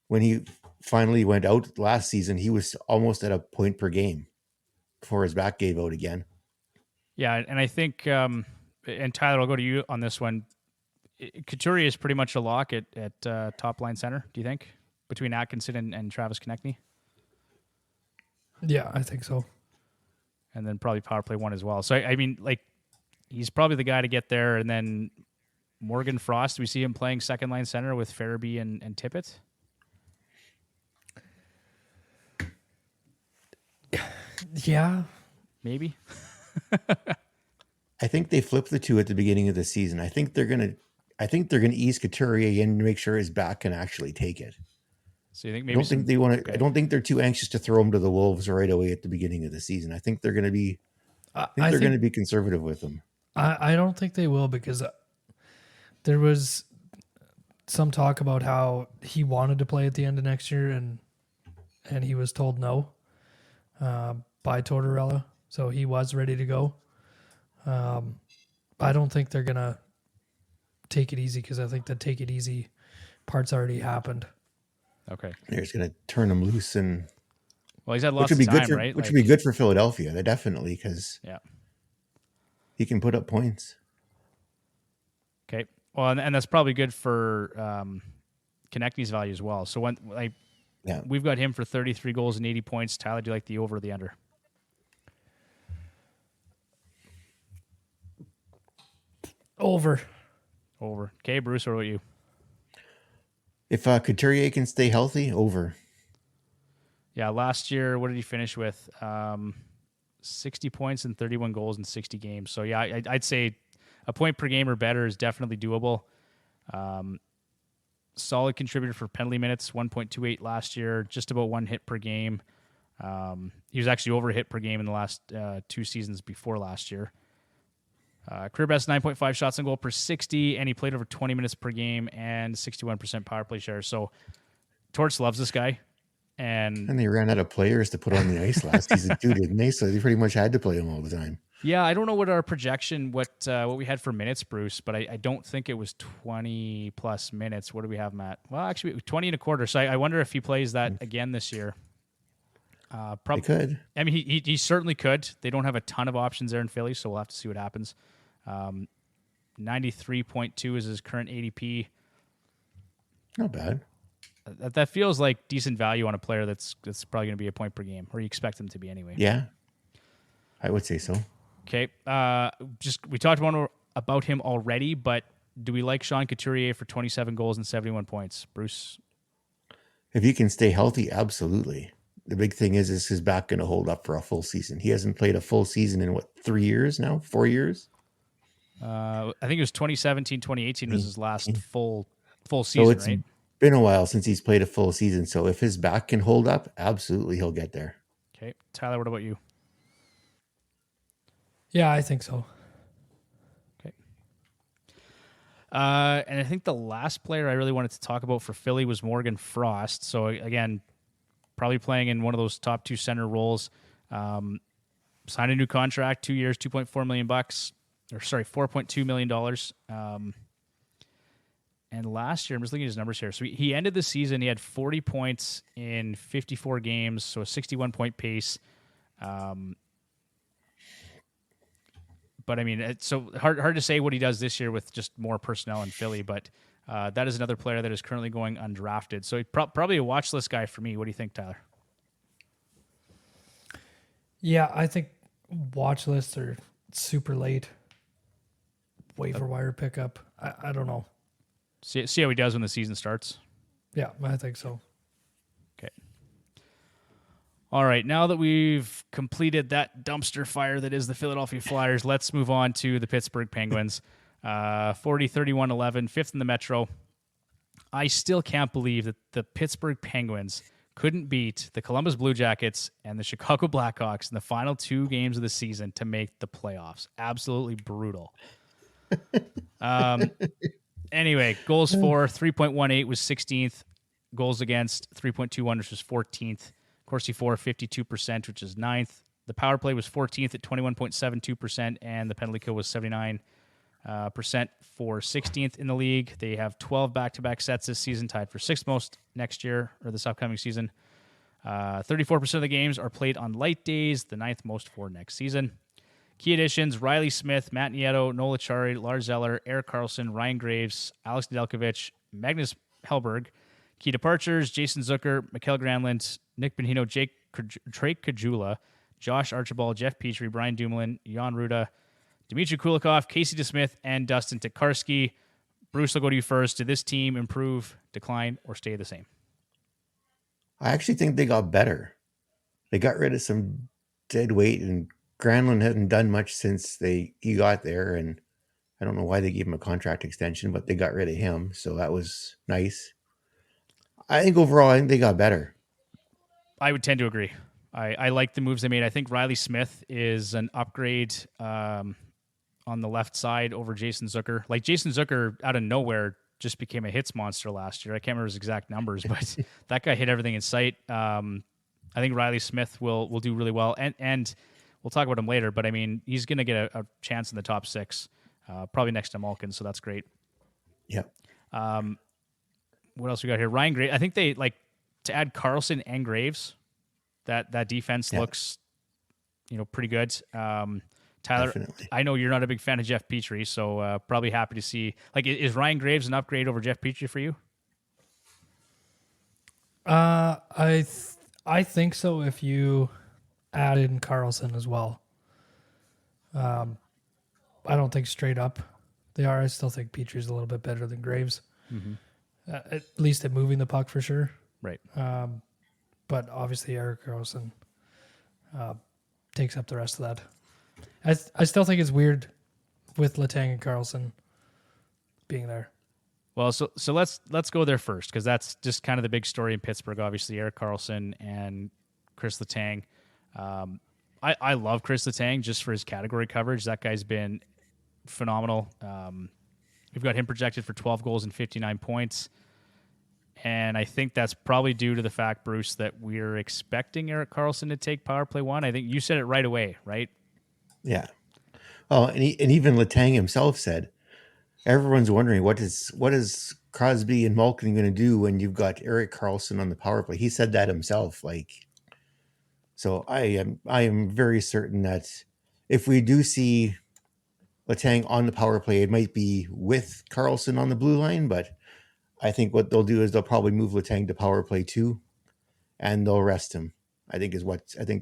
When he finally went out last season, he was almost at a point per game before his back gave out again. Yeah, and I think, and Tyler, I'll go to you on this one. Couturier is pretty much a lock at top line center, do you think, between Atkinson and Travis Konechny? Yeah, I think so. And then probably power play 1 as well. So, I mean, like, he's probably the guy to get there. And then Morgan Frost, we see him playing second line center with Farabee and Tippett. Yeah. Maybe. I think they flipped the two at the beginning of the season. I think they're gonna ease Couturier in to make sure his back can actually take it. So you think I maybe don't think they want to. okay. I don't think they're too anxious to throw him to the Wolves right away at the beginning of the season. I think they're going to be. I think they're going to be conservative with him. I don't think they will, because there was some talk about how he wanted to play at the end of next year, and he was told no by Tortorella, so he was ready to go. I don't think they're gonna take it easy, because I think the take it easy part's already happened. Okay. They're just going to turn him loose, and well, he's had lots of time, right? Which would be good for Philadelphia. They definitely, because he can put up points. Okay. Well, and that's probably good for Konechny's value as well. So we've got him for 33 goals and 80 points. Tyler, do you like the over or the under? Over. Okay, Bruce, what about you? If Couturier can stay healthy, over. Yeah, last year, what did he finish with? 60 points and 31 goals in 60 games. So, yeah, I'd say a point per game or better is definitely doable. Solid contributor for penalty minutes, 1.28 last year, just about 1 hit per game. He was actually over a hit per game in the last 2 seasons before last year. Career best 9.5 shots on goal per 60, and he played over 20 minutes per game and 61% power play share. So Torts loves this guy. And they ran out of players to put on the ice last season too, didn't they? So they pretty much had to play him all the time. Yeah, I don't know what our projection, what we had for minutes, Bruce, but I don't think it was 20 plus minutes. What do we have, Matt? Well, actually, 20 and a quarter. So I wonder if he plays that again this year. Probably could. I mean, he certainly could. They don't have a ton of options there in Philly, so we'll have to see what happens. 93.2 is his current ADP. Not bad. That feels like decent value on a player that's probably going to be a point per game, or you expect him to be anyway. Yeah, I would say so. Okay. We talked about him already, but do we like Sean Couturier for 27 goals and 71 points? Bruce? If he can stay healthy, absolutely. The big thing is his back going to hold up for a full season? He hasn't played a full season in 3 years now? 4 years? I think it was 2017, 2018 was his last full season, so it's right? been a while since he's played a full season. So if his back can hold up, absolutely he'll get there. Okay. Tyler, what about you? Yeah, I think so. Okay. And I think the last player I really wanted to talk about for Philly was Morgan Frost. So again, probably playing in one of those top 2 center roles. Signed a new contract, 2 years, $2.4 million. $4.2 million. And last year, I'm just looking at his numbers here. So he ended the season, he had 40 points in 54 games, so a 61-point pace. But I mean, it's so hard to say what he does this year with just more personnel in Philly. But that is another player that is currently going undrafted. So probably a watch list guy for me. What do you think, Tyler? Yeah, I think watch lists are super late. Waiver wire pickup. I don't know. See how he does when the season starts. Yeah, I think so. Okay. All right. Now that we've completed that dumpster fire that is the Philadelphia Flyers, let's move on to the Pittsburgh Penguins. 40-31-11, fifth in the Metro. I still can't believe that the Pittsburgh Penguins couldn't beat the Columbus Blue Jackets and the Chicago Blackhawks in the final 2 games of the season to make the playoffs. Absolutely brutal. Anyway, goals for 3.18 was 16th. Goals against 3.21, which was 14th. Corsi for 52%, which is 9th. The power play was 14th at 21.72%, and the penalty kill was 79% for 16th in the league. They have 12 back-to-back sets this season, tied for 6th most next year, or this upcoming season. 34% of the games are played on light days, the 9th most for next season. Key additions: Riley Smith, Matt Nieto, Nola Chari, Lars Zeller, Erik Karlsson, Ryan Graves, Alex Nedeljkovic, Magnus Hellberg. Key departures: Jason Zucker, Mikael Granlund, Nick Bonino, Drake Kajula, Josh Archibald, Jeff Petrie, Brian Dumoulin, Jan Ruda, Dmitry Kulikov, Casey DeSmith, and Dustin Tokarski. Bruce, I'll go to you first. Did this team improve, decline, or stay the same? I actually think they got better. They got rid of some dead weight, and Granlund hadn't done much since he got there, and I don't know why they gave him a contract extension, but they got rid of him, so that was nice. I think overall, I think they got better. I would tend to agree. I like the moves they made. I think Riley Smith is an upgrade on the left side over Jason Zucker. Like, Jason Zucker, out of nowhere, just became a hits monster last year. I can't remember his exact numbers, but that guy hit everything in sight. I think Riley Smith will do really well, and we'll talk about him later, but I mean, he's going to get a chance in the top 6, probably next to Malkin, so that's great. Yeah. What else we got here? Ryan Graves. I think they like to add Carlson and Graves. That defense looks, pretty good. Tyler, Definitely. I know you're not a big fan of Jeff Petrie, so probably happy to see. Like, is Ryan Graves an upgrade over Jeff Petrie for you? I think so. If you add in Carlson as well, I don't think straight up they are. I still think Petrie's a little bit better than Graves, at least at moving the puck for sure. Right. But obviously Erik Karlsson takes up the rest of that. I still think it's weird with Letang and Karlsson being there. Well, so let's go there first, because that's just kind of the big story in Pittsburgh. Obviously, Erik Karlsson and Chris Letang. I love Chris Letang just for his category coverage. That guy's been phenomenal. We've got him projected for 12 goals and 59 points. And I think that's probably due to the fact, Bruce, that we're expecting Erik Karlsson to take power play 1. I think you said it right away, right? Yeah. Oh, and even Letang himself said, everyone's wondering what is Crosby and Malkin going to do when you've got Erik Karlsson on the power play. He said that himself. So I am very certain that if we do see Letang on the power play, it might be with Karlsson on the blue line, but I think what they'll do is they'll probably move Letang to power play 2, and they'll rest him. I think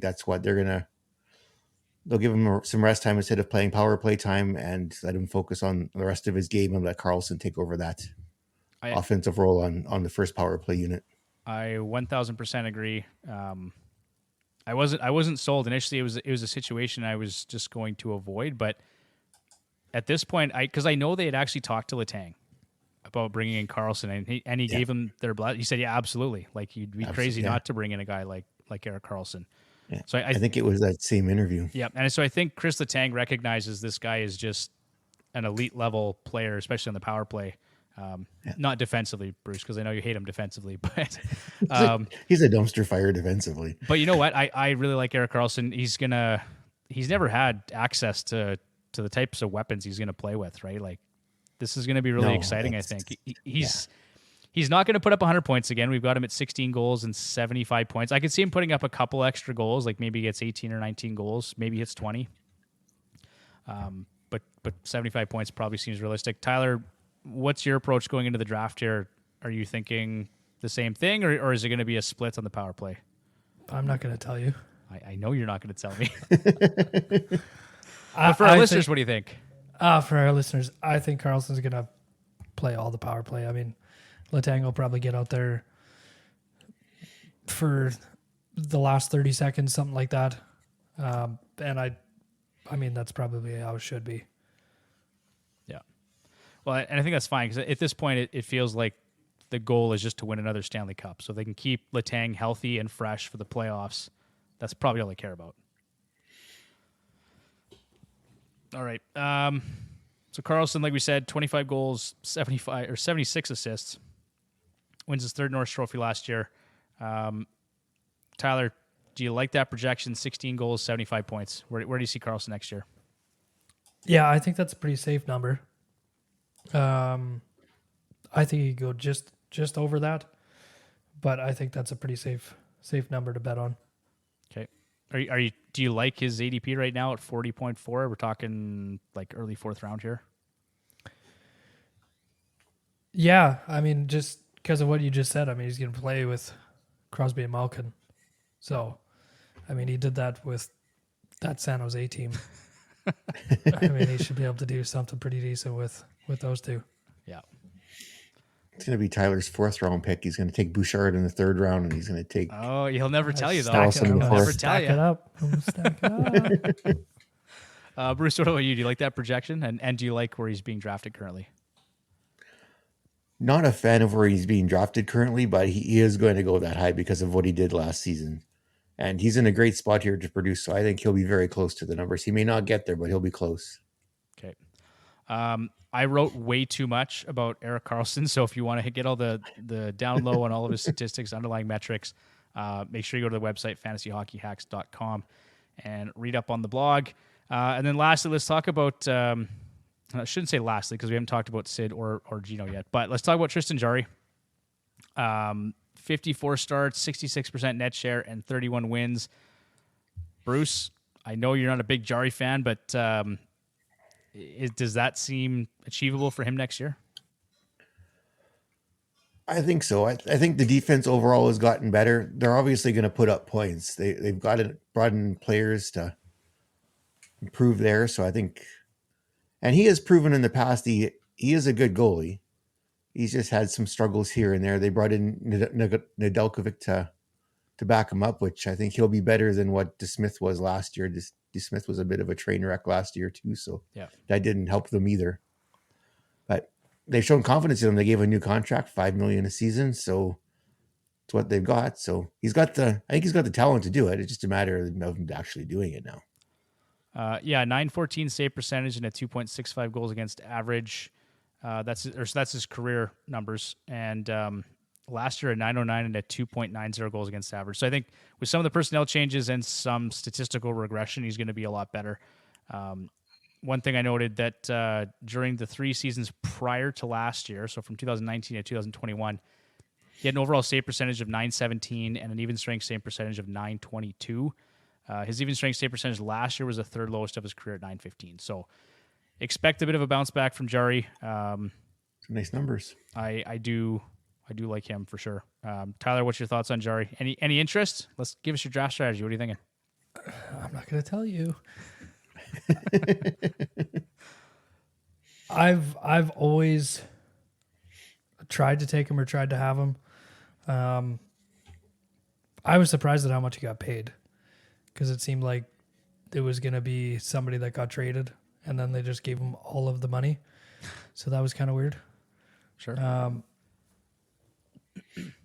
that's what they'll give him some rest time instead of playing power play time, and let him focus on the rest of his game and let Karlsson take over that offensive role on the first power play unit. I 1000% agree. I wasn't sold initially. It was a situation I was just going to avoid, but at this point, because I know they had actually talked to Letang about bringing in Karlsson, and he gave him their blood. He said, "Yeah, absolutely. Like, you'd be crazy not to bring in a guy like Erik Karlsson." Yeah. So I think it was that same interview. Yeah, and so I think Chris Letang recognizes this guy is just an elite level player, especially on the power play. Not defensively, Bruce, because I know you hate him defensively, but he's a dumpster fire defensively. But you know what? I really like Erik Karlsson. He's never had access to the types of weapons he's gonna play with, right? Like, this is gonna be really exciting. I think he's not gonna put up 100 points again. We've got him at 16 goals and 75 points. I could see him putting up a couple extra goals, like maybe he gets 18 or 19 goals, maybe hits 20. But 75 points probably seems realistic. Tyler, what's your approach going into the draft here? Are you thinking the same thing, or is it going to be a split on the power play? I'm not going to tell you. I know you're not going to tell me. But for our listeners, what do you think? For our listeners, I think Karlsson's going to play all the power play. I mean, Letang will probably get out there for the last 30 seconds, something like that. And I mean, that's probably how it should be. Yeah. Well, and I think that's fine, because at this point, it feels like the goal is just to win another Stanley Cup. So if they can keep Letang healthy and fresh for the playoffs, that's probably all they care about. All right. So Karlsson, like we said, 25 goals, 76 assists. Wins his third Norris Trophy last year. Tyler, do you like that projection? 16 goals, 75 points. Where do you see Karlsson next year? Yeah, I think that's a pretty safe number. I think you could go just over that, but I think that's a pretty safe number to bet on. Okay. Are you? Do you like his ADP right now at 40.4? We're talking like early fourth round here. Yeah, I mean, just because of what you just said, I mean, he's going to play with Crosby and Malkin. So, I mean, he did that with that San Jose team. I mean, he should be able to do something pretty decent with those two. Yeah. It's going to be Tyler's 4th round pick. He's going to take Bouchard in the 3rd round, and he's going to take. Oh, he'll never tell you though. Stack it He'll up. never tell Stack you. it up. Stack it up. Bruce, what about you? Do you like that projection? And do you like where he's being drafted currently? Not a fan of where he's being drafted currently, but he is going to go that high because of what he did last season. And he's in a great spot here to produce, so I think he'll be very close to the numbers. He may not get there, but he'll be close. Okay. I wrote way too much about Erik Karlsson, so if you want to get all the down low on all of his statistics, underlying metrics, make sure you go to the website, fantasyhockeyhacks.com, and read up on the blog. And then lastly, let's talk about... I shouldn't say lastly because we haven't talked about Sid or Gino yet, but let's talk about Tristan Jarry. 54 starts, 66% net share, and 31 wins. Bruce, I know you're not a big Jarry fan, but does that seem achievable for him next year? I think so. I think the defense overall has gotten better. They're obviously going to put up points. They've brought in players to improve there, so I think... And he has proven in the past he is a good goalie. He's just had some struggles here and there. They brought in Nedeljkovic to back him up, which I think he'll be better than what DeSmith was last year. DeSmith was a bit of a train wreck last year too, so yeah, that didn't help them either. But they've shown confidence in him. They gave a new contract, $5 million a season, so it's what they've got. So I think he's got the talent to do it. It's just a matter of him actually doing it now. 914 save percentage and a 2.65 goals against average. That's his career numbers. And last year a 909 and a 2.90 goals against average. So I think with some of the personnel changes and some statistical regression, he's going to be a lot better. One thing I noted that during the 3 seasons prior to last year, so from 2019 to 2021, he had an overall save percentage of 917 and an even strength save percentage of 922. His even strength save percentage last year was the 3rd lowest of his career at 915. So expect a bit of a bounce back from Jarry. Nice numbers. I do like him for sure. Tyler, what's your thoughts on Jarry? Any interest? Let's give us your draft strategy. What are you thinking? I'm not going to tell you. I've always tried to take him or tried to have him. I was surprised at how much he got paid because it seemed like it was going to be somebody that got traded and then they just gave him all of the money. So that was kind of weird. Sure.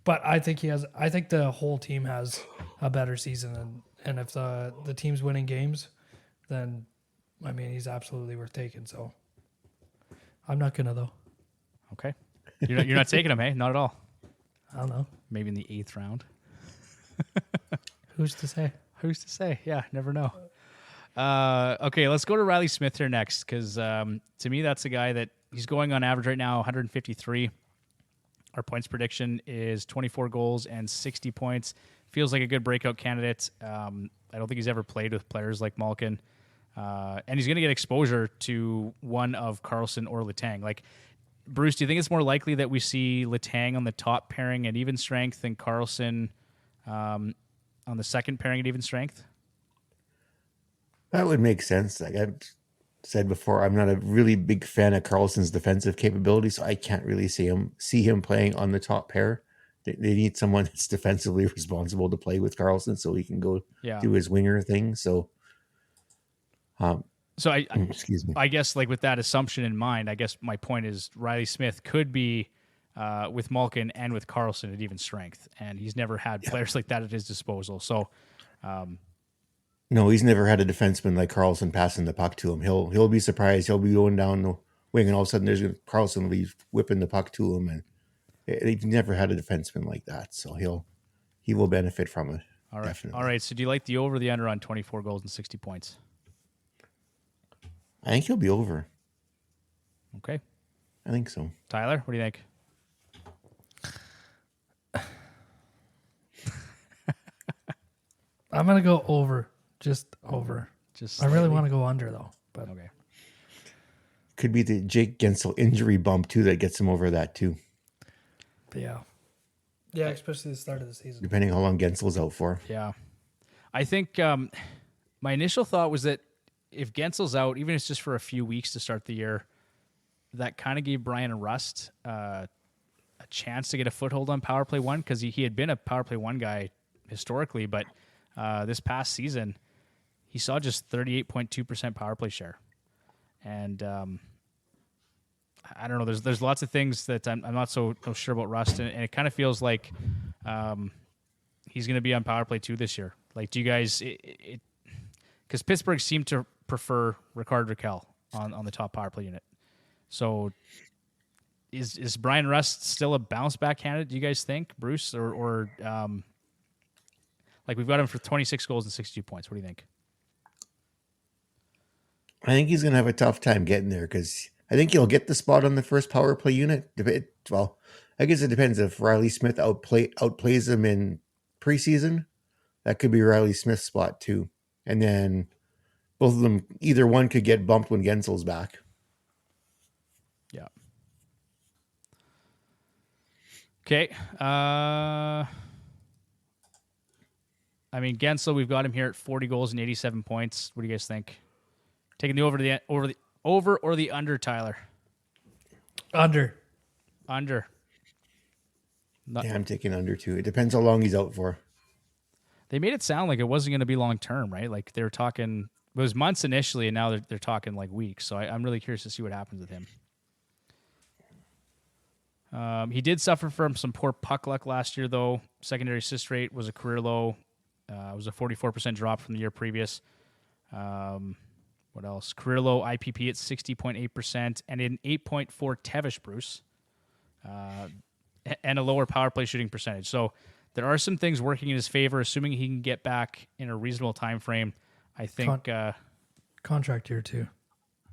But I think the whole team has a better season, and if the team's winning games, then I mean he's absolutely worth taking. So I'm not gonna though. Okay, you're not taking him, hey? Not at all. I don't know. Maybe in the 8th round. Who's to say? Who's to say? Yeah, never know. Okay, let's go to Riley Smith here next because to me that's a guy that he's going on average right now 153. Our points prediction is 24 goals and 60 points. Feels like a good breakout candidate. I don't think he's ever played with players like Malkin. And he's going to get exposure to one of Karlsson or Letang. Like, Bruce, do you think it's more likely that we see Letang on the top pairing at even strength and Karlsson on the second pairing at even strength? That would make sense. Like I've said before, I'm not a really big fan of Karlsson's defensive capability, so I can't really see him playing on the top pair. They need someone that's defensively responsible to play with Karlsson so he can go do his winger thing. So, excuse me. I guess like with that assumption in mind, I guess my point is Riley Smith could be with Malkin and with Karlsson at even strength, and he's never had players like that at his disposal. So, no, he's never had a defenseman like Karlsson passing the puck to him. He'll be surprised. He'll be going down the wing, and all of a sudden Karlsson will be whipping the puck to him, and they've never had a defenseman like that. So he will benefit from it. All right, definitely. All right. So do you like the over or the under on 24 goals and 60 points? I think he'll be over. Okay. I think so. Tyler, what do you think? I'm gonna go over. Just over. Just I really want to go under though. But okay. Could be the Jake Gensel injury bump too that gets him over that too. But yeah, especially the start of the season. Depending how long Gensel's out for. Yeah. I think my initial thought was that if Gensel's out, even if it's just for a few weeks to start the year, that kind of gave Brian Rust a chance to get a foothold on power play one, because he had been a power play one guy historically, but this past season he saw just 38.2% power play share. And I don't know, there's lots of things that I'm not so sure about Rust, and it kind of feels like he's going to be on power play 2 this year. Like, do you guys, because Pittsburgh seemed to prefer Rickard Rakell on the top power play unit. So is Brian Rust still a bounce back candidate, do you guys think, Bruce? Or like, we've got him for 26 goals and 62 points. What do you think? I think he's going to have a tough time getting there, because I think he'll get the spot on the first power play unit. Well, I guess it depends if Riley Smith outplays him in preseason. That could be Riley Smith's spot too. And then both of them, either one could get bumped when Gensel's back. Yeah. Okay. I mean, Gensel, we've got him here at 40 goals and 87 points. What do you guys think? Taking the over or the under, Tyler? Under. Under. Yeah, I'm taking under too. It depends how long he's out for. They made it sound like it wasn't going to be long term, right? Like, they were talking, it was months initially, and now they're talking like weeks. So I'm really curious to see what happens with him. He did suffer from some poor puck luck last year, though. Secondary assist rate was a career low. It was a 44% drop from the year previous. What else? Career low IPP at 60.8% and an 8.4 Tevish, Bruce, and a lower power play shooting percentage. So there are some things working in his favor, assuming he can get back in a reasonable time frame. I think contract year 2.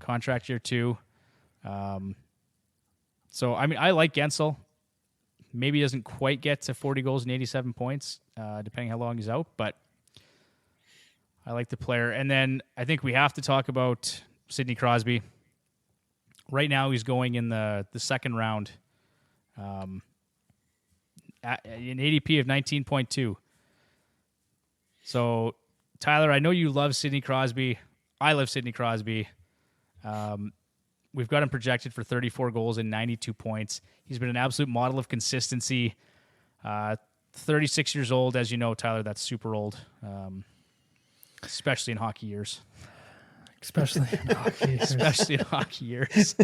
Contract year 2. So, I mean, I like Gensel. Maybe he doesn't quite get to 40 goals and 87 points, depending how long he's out, but I like the player. And then I think we have to talk about Sidney Crosby. Right now he's going in the second round, at an ADP of 19.2. So, Tyler, I know you love Sidney Crosby. I love Sidney Crosby. We've got him projected for 34 goals and 92 points. He's been an absolute model of consistency. 36 years old, as you know, Tyler, that's super old, especially in hockey years. Especially in hockey years. Especially in hockey years.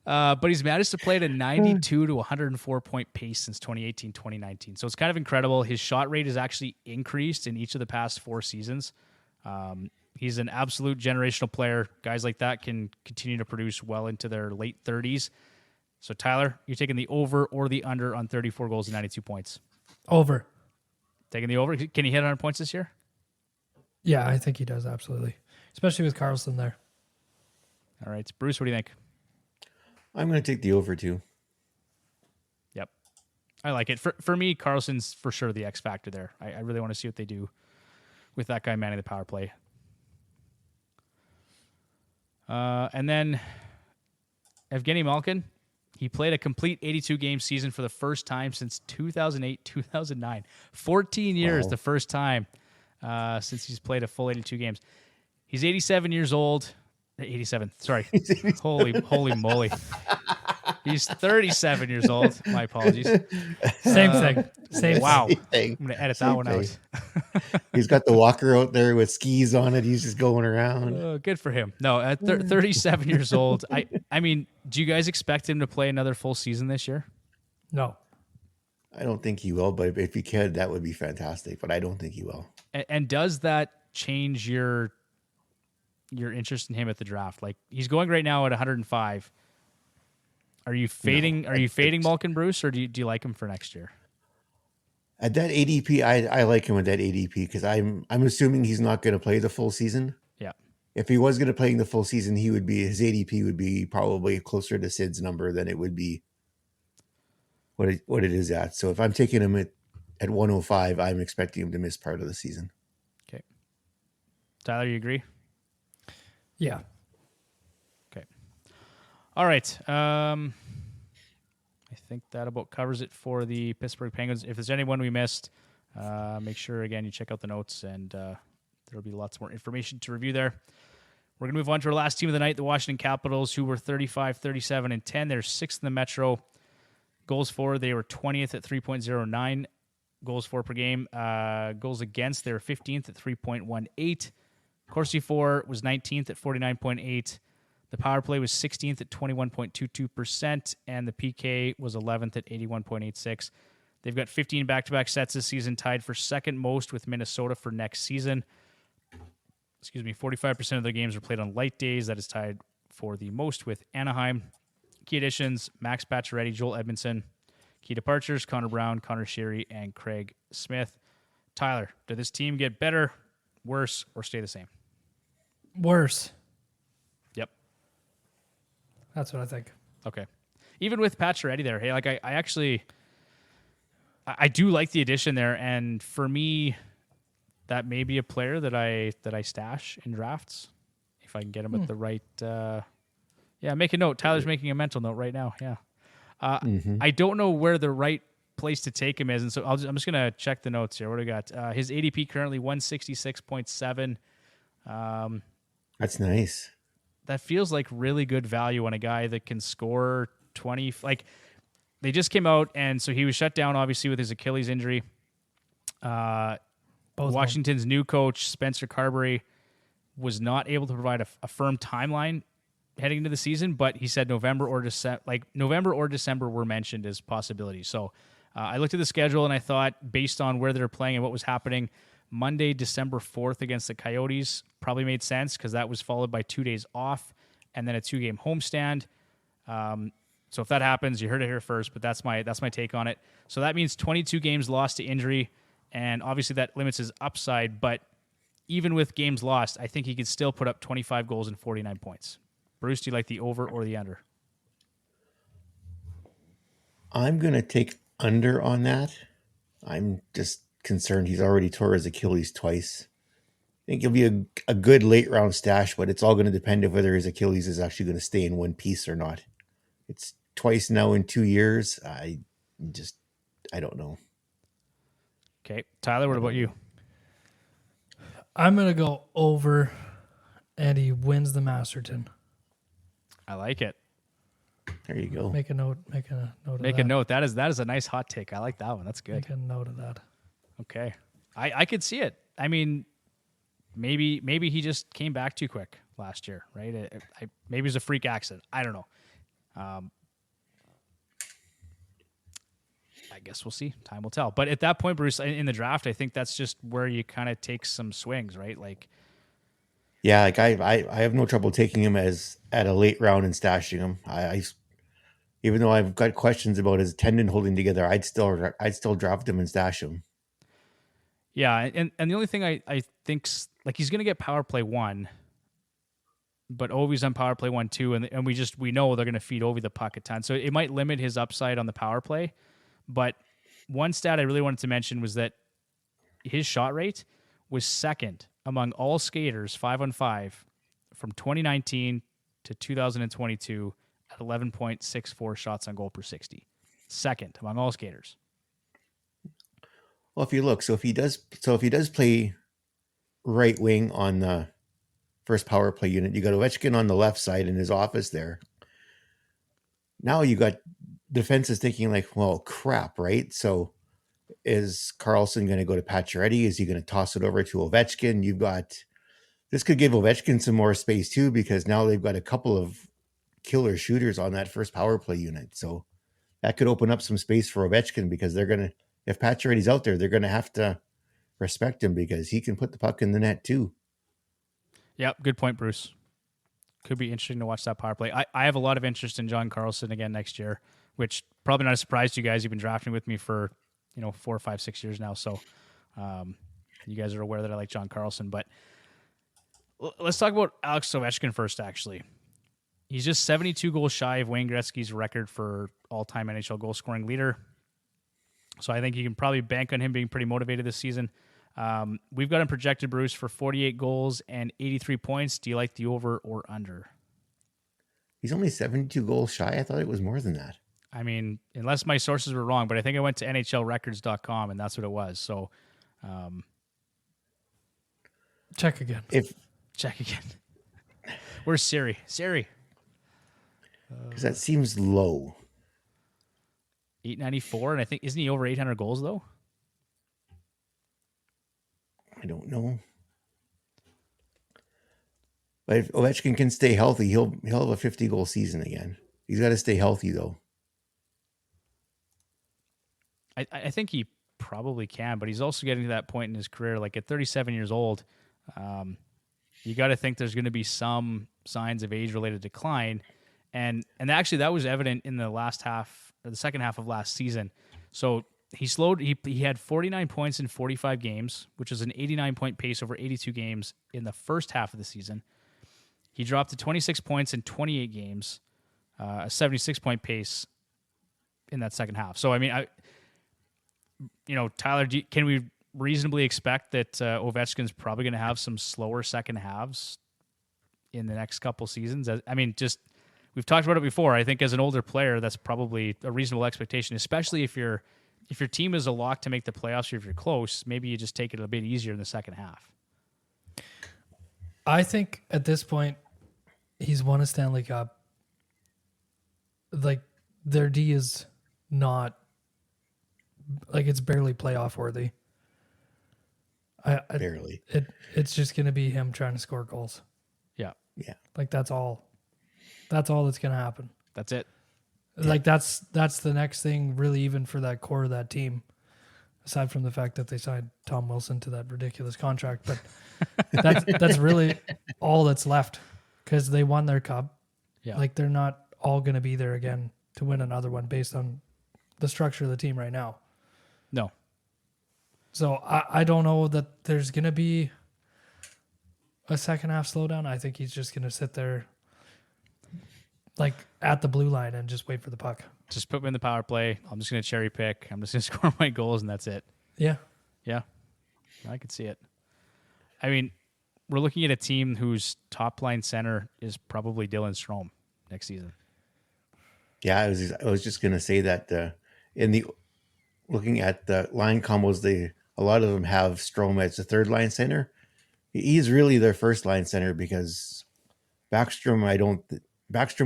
But he's managed to play at a 92 to 104 point pace since 2018-2019. So it's kind of incredible. His shot rate has actually increased in each of the past 4 seasons. He's an absolute generational player. Guys like that can continue to produce well into their late 30s. So, Tyler, you're taking the over or the under on 34 goals and 92 points? Over. Taking the over? Can he hit 100 points this year? Yeah, I think he does, absolutely. Especially with Carlson there. All right. Bruce, what do you think? I'm going to take the over too. Yep. I like it. For me, Carlson's for sure the X factor there. I really want to see what they do with that guy manning the power play. And then Evgeny Malkin, he played a complete 82-game season for the first time since 2008-2009. 14 years, wow. The first time since he's played a full 82 games. He's 87 years old. 87, sorry. Holy moly. He's 37 years old. My apologies. Same thing. Wow. Same thing. I'm going to edit that one out. He's got the walker out there with skis on it. He's just going around. Good for him. No, at 37 years old. I mean, do you guys expect him to play another full season this year? No. I don't think he will, but if he could, that would be fantastic. But I don't think he will. And does that change your interest in him at the draft? Like, he's going right now at 105. Are you fading? No, are you fading Malkin, Bruce, or do you like him for next year? At that ADP, I like him at that ADP because I'm assuming he's not going to play the full season. Yeah. If he was going to play the full season, his ADP would be probably closer to Sid's number than it would be what it is at. So if I'm taking him at 105, I'm expecting him to miss part of the season. Okay. Tyler, you agree? Yeah. Okay. All right. I think that about covers it for the Pittsburgh Penguins. If there's anyone we missed, make sure, again, you check out the notes, and there'll be lots more information to review there. We're going to move on to our last team of the night, the Washington Capitals, who were 35, 37, and 10. They're 6th in the Metro. Goals for, they were 20th at 3.09 goals for per game. Goals against, they were 15th at 3.18. Corsi for was 19th at 49.8. The power play was 16th at 21.22%, and the PK was 11th at 81.86. They've got 15 back-to-back sets this season, tied for second most with Minnesota for next season. 45% of their games are played on light days. That is tied for the most with Anaheim. Key additions, Max Pacioretty, Joel Edmondson. Key departures, Connor Brown, Connor Sheary, and Craig Smith. Tyler, did this team get better, worse, or stay the same? Worse. Yep. That's what I think. Okay. Even with Pacioretty there, hey, like I do like the addition there, and for me, that may be a player that I stash in drafts if I can get him at the right. Make a note. Tyler's making a mental note right now. Yeah, I don't know where the right place to take him is, and so I'm just gonna check the notes here. What do we got? His ADP currently 166.7. That's nice. That feels like really good value on a guy that can score 20. Like they just came out, and so he was shut down obviously with his Achilles injury. Washington's new coach, Spencer Carberry, was not able to provide a firm timeline heading into the season, but he said November or December were mentioned as possibilities. So I looked at the schedule and I thought, based on where they're playing and what was happening, Monday, December 4th against the Coyotes probably made sense because that was followed by 2 days off and then a 2-game homestand. So if that happens, you heard it here first, but that's my take on it. So that means 22 games lost to injury. And obviously that limits his upside, but even with games lost, I think he could still put up 25 goals and 49 points. Bruce, do you like the over or the under? I'm going to take under on that. I'm just concerned he's already tore his Achilles twice. I think he'll be a good late round stash, but it's all going to depend on whether his Achilles is actually going to stay in one piece or not. It's twice now in 2 years. I don't know. Okay. Tyler, what about you? I'm going to go over, and he wins the Masterton. I like it. There you go. Make a note. Make a note. Make a note. That is a nice hot take. I like that one. That's good. Make a note of that. Okay. I could see it. I mean, maybe he just came back too quick last year, right? Maybe it was a freak accident. I don't know. I guess we'll see. Time will tell. But at that point, Bruce, in the draft, I think that's just where you kind of take some swings, right? Like, yeah, like I have no trouble taking him as at a late round and stashing him. I even though I've got questions about his tendon holding together, I'd still draft him and stash him. Yeah, and the only thing I think's like he's going to get power play 1, but Ovi's on power play 1 too, and we know they're going to feed Ovi the puck a ton, so it might limit his upside on the power play. But one stat I really wanted to mention was that his shot rate was second among all skaters 5-on-5 from 2019 to 2022 at 11.64 shots on goal per 60. Second among all skaters. Well, if you look, if he does play right wing on the first power play unit, you got Ovechkin on the left side in his office there. Now you got defense thinking like, well, crap, right? So is Carlson going to go to Pacioretty? Is he going to toss it over to Ovechkin? This could give Ovechkin some more space too, because now they've got a couple of killer shooters on that first power play unit. So that could open up some space for Ovechkin because if Pacioretty's out there, they're going to have to respect him because he can put the puck in the net too. Yep, good point, Bruce. Could be interesting to watch that power play. I have a lot of interest in John Carlson again next year, which probably not a surprise to you guys. You've been drafting with me for 4, 5, 6 years now, so you guys are aware that I like John Carlson. But let's talk about Alex Ovechkin first. Actually, he's just 72 goals shy of Wayne Gretzky's record for all-time NHL goal-scoring leader. So I think you can probably bank on him being pretty motivated this season. We've got him projected, Bruce, for 48 goals and 83 points. Do you like the over or under? He's only 72 goals shy. I thought it was more than that. I mean, unless my sources were wrong, but I think I went to NHLRecords.com and that's what it was. So, check again. Check again. Where's Siri? Siri. Because that seems low. 894, and I think isn't he over 800 goals though? I don't know. But if Ovechkin can stay healthy, he'll have a 50-goal season again. He's got to stay healthy, though. I think he probably can, but he's also getting to that point in his career. Like at 37 years old, you got to think there's going to be some signs of age-related decline, and actually that was evident in the second half of last season. So he had 49 points in 45 games, which is an 89-point pace over 82 games in the first half of the season. He dropped to 26 points in 28 games, a 76-point pace in that second half. So, I mean, Tyler, can we reasonably expect that Ovechkin's probably going to have some slower second halves in the next couple seasons? We've talked about it before. I think as an older player, that's probably a reasonable expectation, especially if your team is a lock to make the playoffs or if you're close. Maybe you just take it a bit easier in the second half. I think at this point, he's won a Stanley Cup. Like, their D is not, like, it's barely playoff worthy. Barely. It's just going to be him trying to score goals. Yeah. Yeah. Like, that's all that's going to happen. That's it. Like, that's the next thing, really, even for that core of that team, aside from the fact that they signed Tom Wilson to that ridiculous contract. But that's really all that's left, because they won their cup. Yeah. Like, they're not all going to be there again to win another one based on the structure of the team right now. No. So I don't know that there's going to be a second half slowdown. I think he's just going to sit there, like, at the blue line and just wait for the puck. Just put me in the power play. I'm just going to cherry pick. I'm just going to score my goals, and that's it. Yeah. Yeah. I could see it. I mean, we're looking at a team whose top line center is probably Dylan Strome next season. Yeah, I was just going to say that looking at the line combos, a lot of them have Strome as the third line center. He's really their first line center, because Backstrom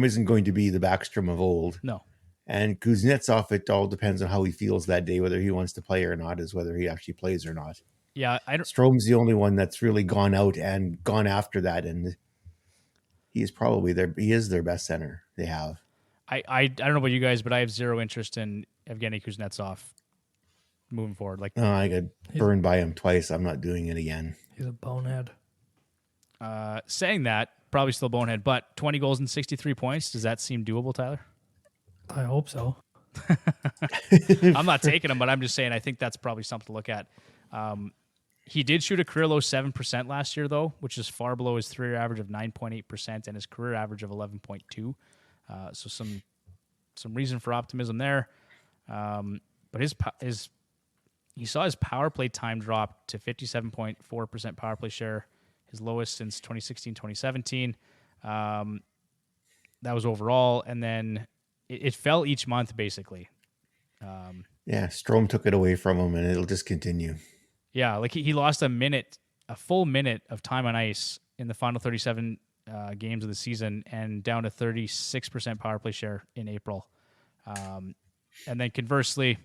isn't going to be the Backstrom of old. No. And Kuznetsov, it all depends on how he feels that day, whether he wants to play or not, is whether he actually plays or not. Yeah, Strome's the only one that's really gone out and gone after that, and he is their best center they have. I don't know about you guys, but I have zero interest in Evgeny Kuznetsov moving forward. Like, I got burned by him twice. I'm not doing it again. He's a bonehead. Saying that, probably still bonehead, but 20 goals and 63 points. Does that seem doable, Tyler? I hope so. I'm not taking him, but I'm just saying I think that's probably something to look at. He did shoot a career low 7% last year, though, which is far below his 3-year average of 9.8% and his career average of 11.2. So some reason for optimism there. But he saw his power play time drop to 57.4% power play share, his lowest since 2016-2017. That was overall, and then it fell each month, basically. Yeah, Strome took it away from him, and it'll just continue. Yeah, like he lost a full minute of time on ice in the final 37 games of the season, and down to 36% power play share in April. And then conversely,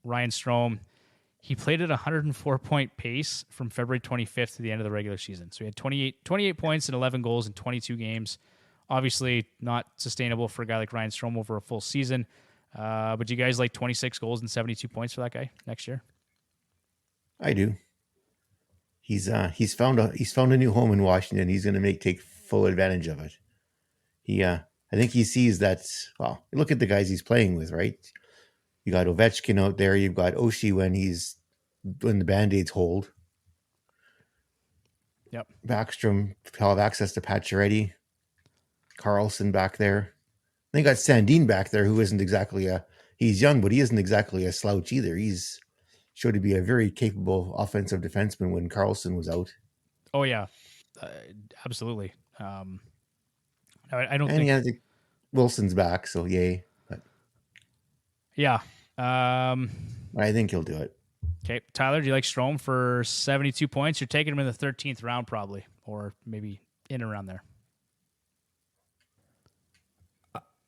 Ryan Strome, he played at a 104-point pace from February 25th to the end of the regular season. So he had 28 points and 11 goals in 22 games. Obviously not sustainable for a guy like Ryan Strome over a full season. But do you guys like 26 goals and 72 points for that guy next year? I do. He's found a new home in Washington. He's going to take full advantage of it. I think he sees that. Well, look at the guys he's playing with, right? You got Ovechkin out there. You've got Oshie when the Band-Aids hold. Yep. Backstrom will have access to Pacioretty. Carlson back there. They got Sandin back there, who isn't exactly he's young, but he isn't exactly a slouch either. He's showed to be a very capable offensive defenseman when Carlson was out. Oh yeah, absolutely. I don't and think. I think Wilson's back, so yay. But yeah. I think he'll do it. Okay, Tyler, do you like Strome for 72 points? You're taking him in the 13th round, probably, or maybe in and around there.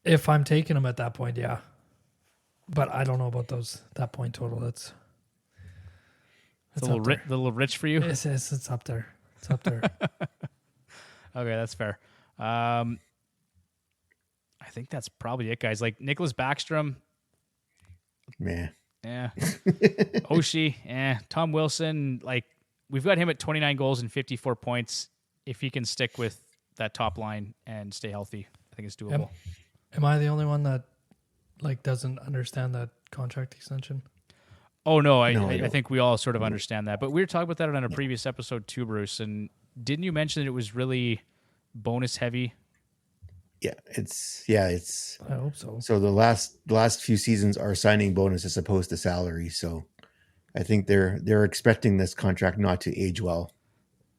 If I'm taking him at that point, yeah. But I don't know about that point total. It's It's a up there. little rich for you. It's up there. It's up there. Okay, that's fair. I think that's probably it, guys. Like Nicholas Backstrom, Man. yeah. Oshie, Tom Wilson, like we've got him at 29 goals and 54 points. If he can stick with that top line and stay healthy, I think it's doable. Am I the only one that like doesn't understand that contract extension? Oh no, I No. think we all sort of understand that. But we were talking about that on a previous episode too, Bruce. And didn't you mention that it was really bonus heavy? Yeah, it's I hope so. so the last few seasons are signing bonus as opposed to salary. So I think they're expecting this contract not to age well.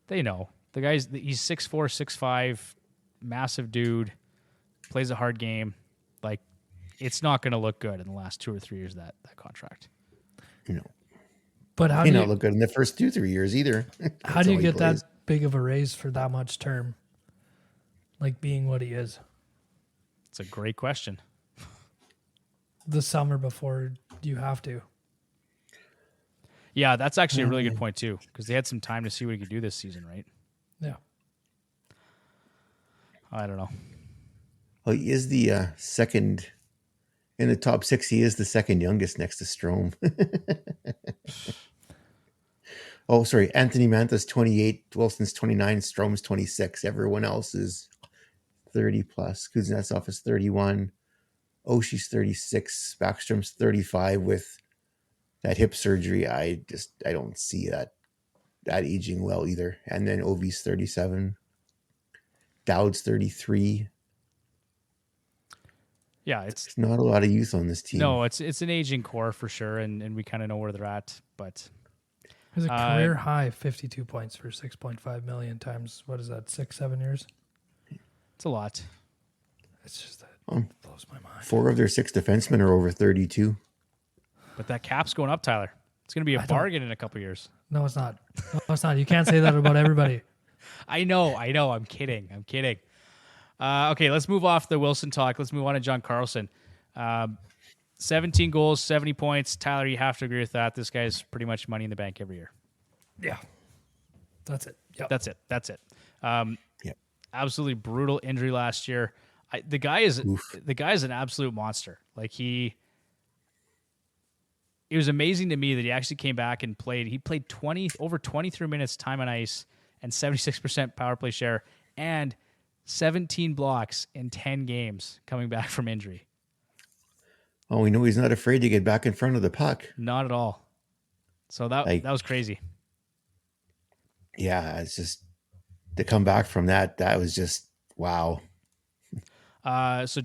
They know. The he's 6'4", 6'5", massive dude, plays a hard game. Like it's not going to look good in the last 2 or 3 years of that contract. But how May do not you, look good in the first 2-3 years either. how do you get that big of a raise for that much term? Like being what he is. It's a great question. The summer before you have to. Yeah, that's actually a really good point too, because they had some time to see what he could do this season, right? Yeah. I don't know. Well, he is the second in the top 6. He is the second youngest next to Strome. Oh, sorry. Anthony Manta's 28, Wilson's 29, Strome's 26. Everyone else is 30 plus. Kuznetsov is 31. Oshie's 36. Backstrom's 35 with that hip surgery. I don't see that aging well either. And then Ovi's 37. Dowd's 33. Yeah, it's There's not a lot of youth on this team. no, it's an aging core for sure, and we kind of know where they're at. But It was a career high 52 points for 6.5 million times, what is that, 6-7 years? it's a lot. It's just that blows my mind. 4 of their 6 defensemen are over 32. But that cap's going up, Tyler. It's going to be a bargain in a couple years. No, it's not. No, it's not. You can't say that about everybody. I know. I'm kidding. Okay, let's move off the Wilson talk. Let's move on to John Carlson. 17 goals, 70 points. Tyler, you have to agree with that. This guy's pretty much money in the bank every year. Yeah. That's it. Yep. That's it. Yep. Absolutely brutal injury last year. The guy is an absolute monster. Like it was amazing to me that he actually came back and played. He played over 23 minutes time on ice and 76% power play share and 17 blocks in 10 games coming back from injury. Oh, we know he's not afraid to get back in front of the puck. Not at all. So that was crazy. Yeah, it's just to come back from that. That was just wow. So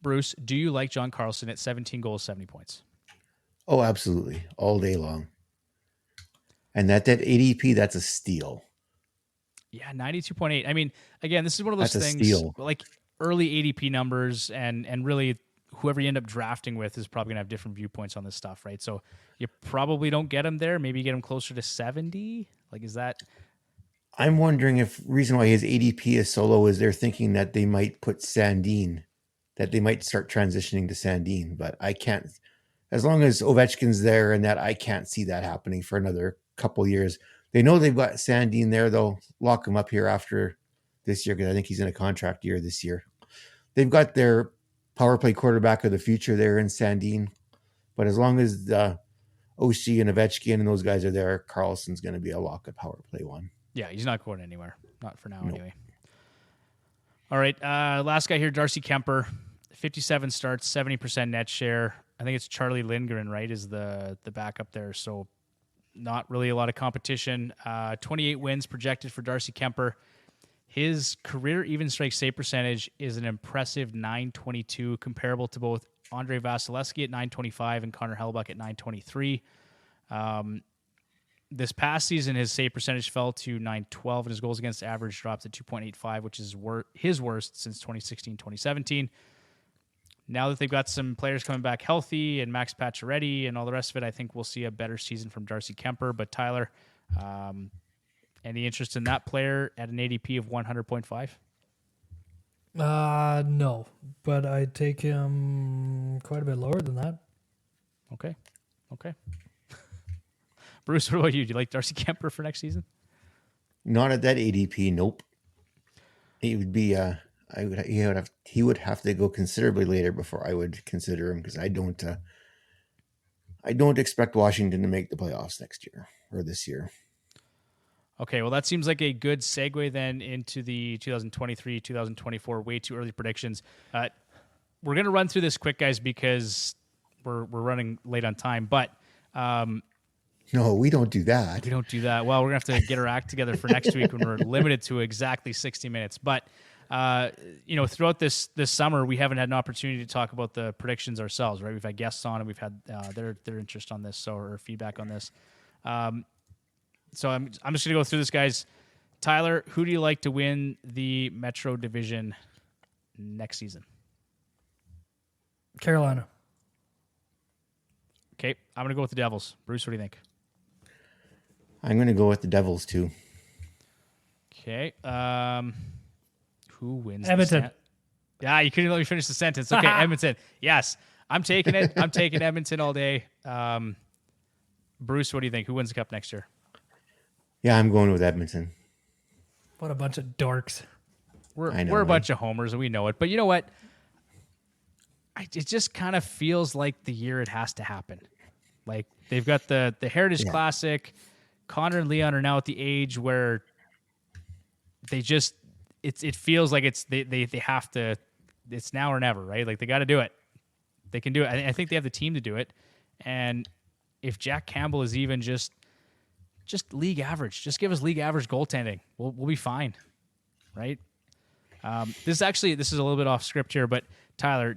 Bruce, do you like John Carlson at 17 goals, 70 points? Oh, absolutely, all day long. And that ADP, that's a steal. Yeah, 92.8. I mean, again, this is one of those That's a things steal. like early ADP numbers and really whoever you end up drafting with is probably gonna have different viewpoints on this stuff, right? So you probably don't get him there. Maybe you get him closer to 70. Like, is that? I'm wondering if reason why his ADP is so low is they're thinking that they might put Sandin, that they might start transitioning to Sandin, but I can't. As long as Ovechkin's there and that, I can't see that happening for another couple years. They know they've got Sandin there. They'll lock him up here after this year because I think he's in a contract year this year. They've got their power play quarterback of the future there in Sandin. But as long as Oshie and Ovechkin and those guys are there, Carlson's going to be a lock at power play one. Yeah, he's not going anywhere. Not for now, anyway. All right, last guy here, Darcy Kemper, 57 starts, 70% net share. I think it's Charlie Lindgren, right, is the backup there. So not really a lot of competition. 28 wins projected for Darcy Kemper. His career even strike save percentage is an impressive .922, comparable to both Andrei Vasilevsky at .925 and Connor Hellebuyck at .923. This past season, his save percentage fell to .912, and his goals against average dropped to 2.85, which is his worst since 2016-2017. Now that they've got some players coming back healthy and Max Pacioretty and all the rest of it, I think we'll see a better season from Darcy Kemper. But Tyler, any interest in that player at an ADP of 100.5? No, but I'd take him quite a bit lower than that. Okay. Bruce, what about you? Do you like Darcy Kemper for next season? Not at that ADP. Nope. He would be. He would have to go considerably later before I would consider him because I don't. I don't expect Washington to make the playoffs next year or this year. Okay, well, that seems like a good segue then into the 2023-2024 way too early predictions. We're going to run through this quick, guys, because we're running late on time. But no, we don't do that. We don't do that. Well, we're going to have to get our act together for next week when we're limited to exactly 60 minutes. But, throughout this summer, we haven't had an opportunity to talk about the predictions ourselves, right? We've had guests on and we've had their interest on this or feedback on this. So I'm just going to go through this, guys. Tyler, who do you like to win the Metro Division next season? Carolina. Okay, I'm going to go with the Devils. Bruce, what do you think? I'm going to go with the Devils, too. Okay. Who wins? Edmonton. Yeah, you couldn't let me finish the sentence. Okay, Edmonton. Yes, I'm taking it. I'm taking Edmonton all day. Bruce, what do you think? Who wins the Cup next year? Yeah, I'm going with Edmonton. What a bunch of dorks. We're a bunch of homers, and we know it. But you know what? It just kind of feels like the year it has to happen. Like, they've got the Heritage Classic. Connor and Leon are now at the age where they just it feels like they have to. It's now or never, right? Like, they got to do it. They can do it. I think they have the team to do it. And if Jack Campbell is even just league average, just give us league average goaltending, we'll be fine, right? This is a little bit off script here, but Tyler,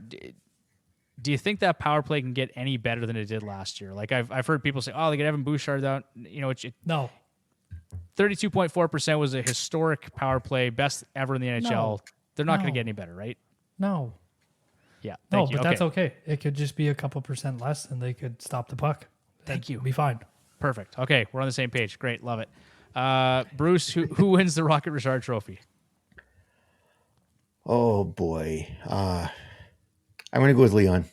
do you think that power play can get any better than it did last year? Like, I've heard people say, oh, they get Evan Bouchard out. No. 32.4% was a historic power play, best ever in the NHL. No. They're not going to get any better, right? No. Yeah. No, but that's okay. It could just be a couple percent less, and they could stop the puck. Thank you. Be fine. Perfect. Okay, we're on the same page. Great, love it. Bruce, who wins the Rocket Richard Trophy? Oh boy, I'm going to go with Leon.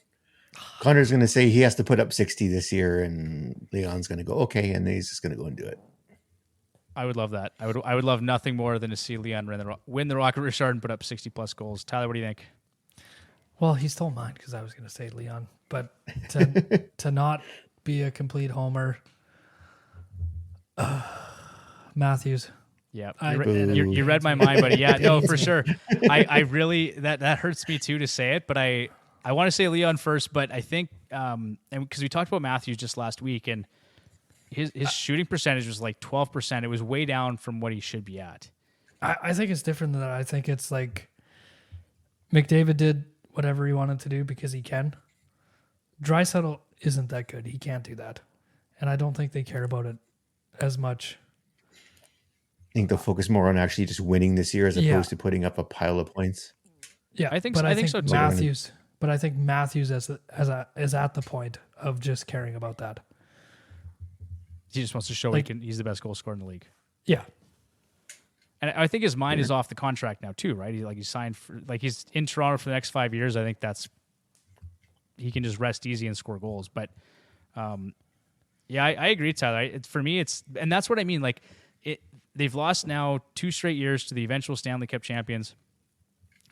Connor's going to say he has to put up 60 this year, and Leon's going to go okay, and then he's just going to go and do it. I would love that. I would love nothing more than to see Leon win the Rocket Richard and put up 60 plus goals. Tyler, what do you think? Well, he stole mine because I was going to say Leon, but to not be a complete homer, Matthews. Yeah, you read my mind, buddy. Yeah, no, for sure. I really that hurts me too to say it, but I want to say Leon first, but I think and because we talked about Matthews just last week, and his shooting percentage was like 12%. It was way down from what he should be at. I think it's different than that. I think it's like McDavid did whatever he wanted to do because he can. Draisaitl isn't that good. He can't do that, and I don't think they care about it as much. I think they'll focus more on actually just winning this year as opposed to putting up a pile of points. Yeah, I think so too. Matthews, but I think Matthews is at the point of just caring about that. He just wants to show he's the best goal scorer in the league. Yeah, and I think his mind is off the contract now too, right? He's signed for, he's in Toronto for the next 5 years. I think he can just rest easy and score goals. But yeah, I agree, Tyler. For me, and that's what I mean. Like, they've lost now 2 straight years to the eventual Stanley Cup champions.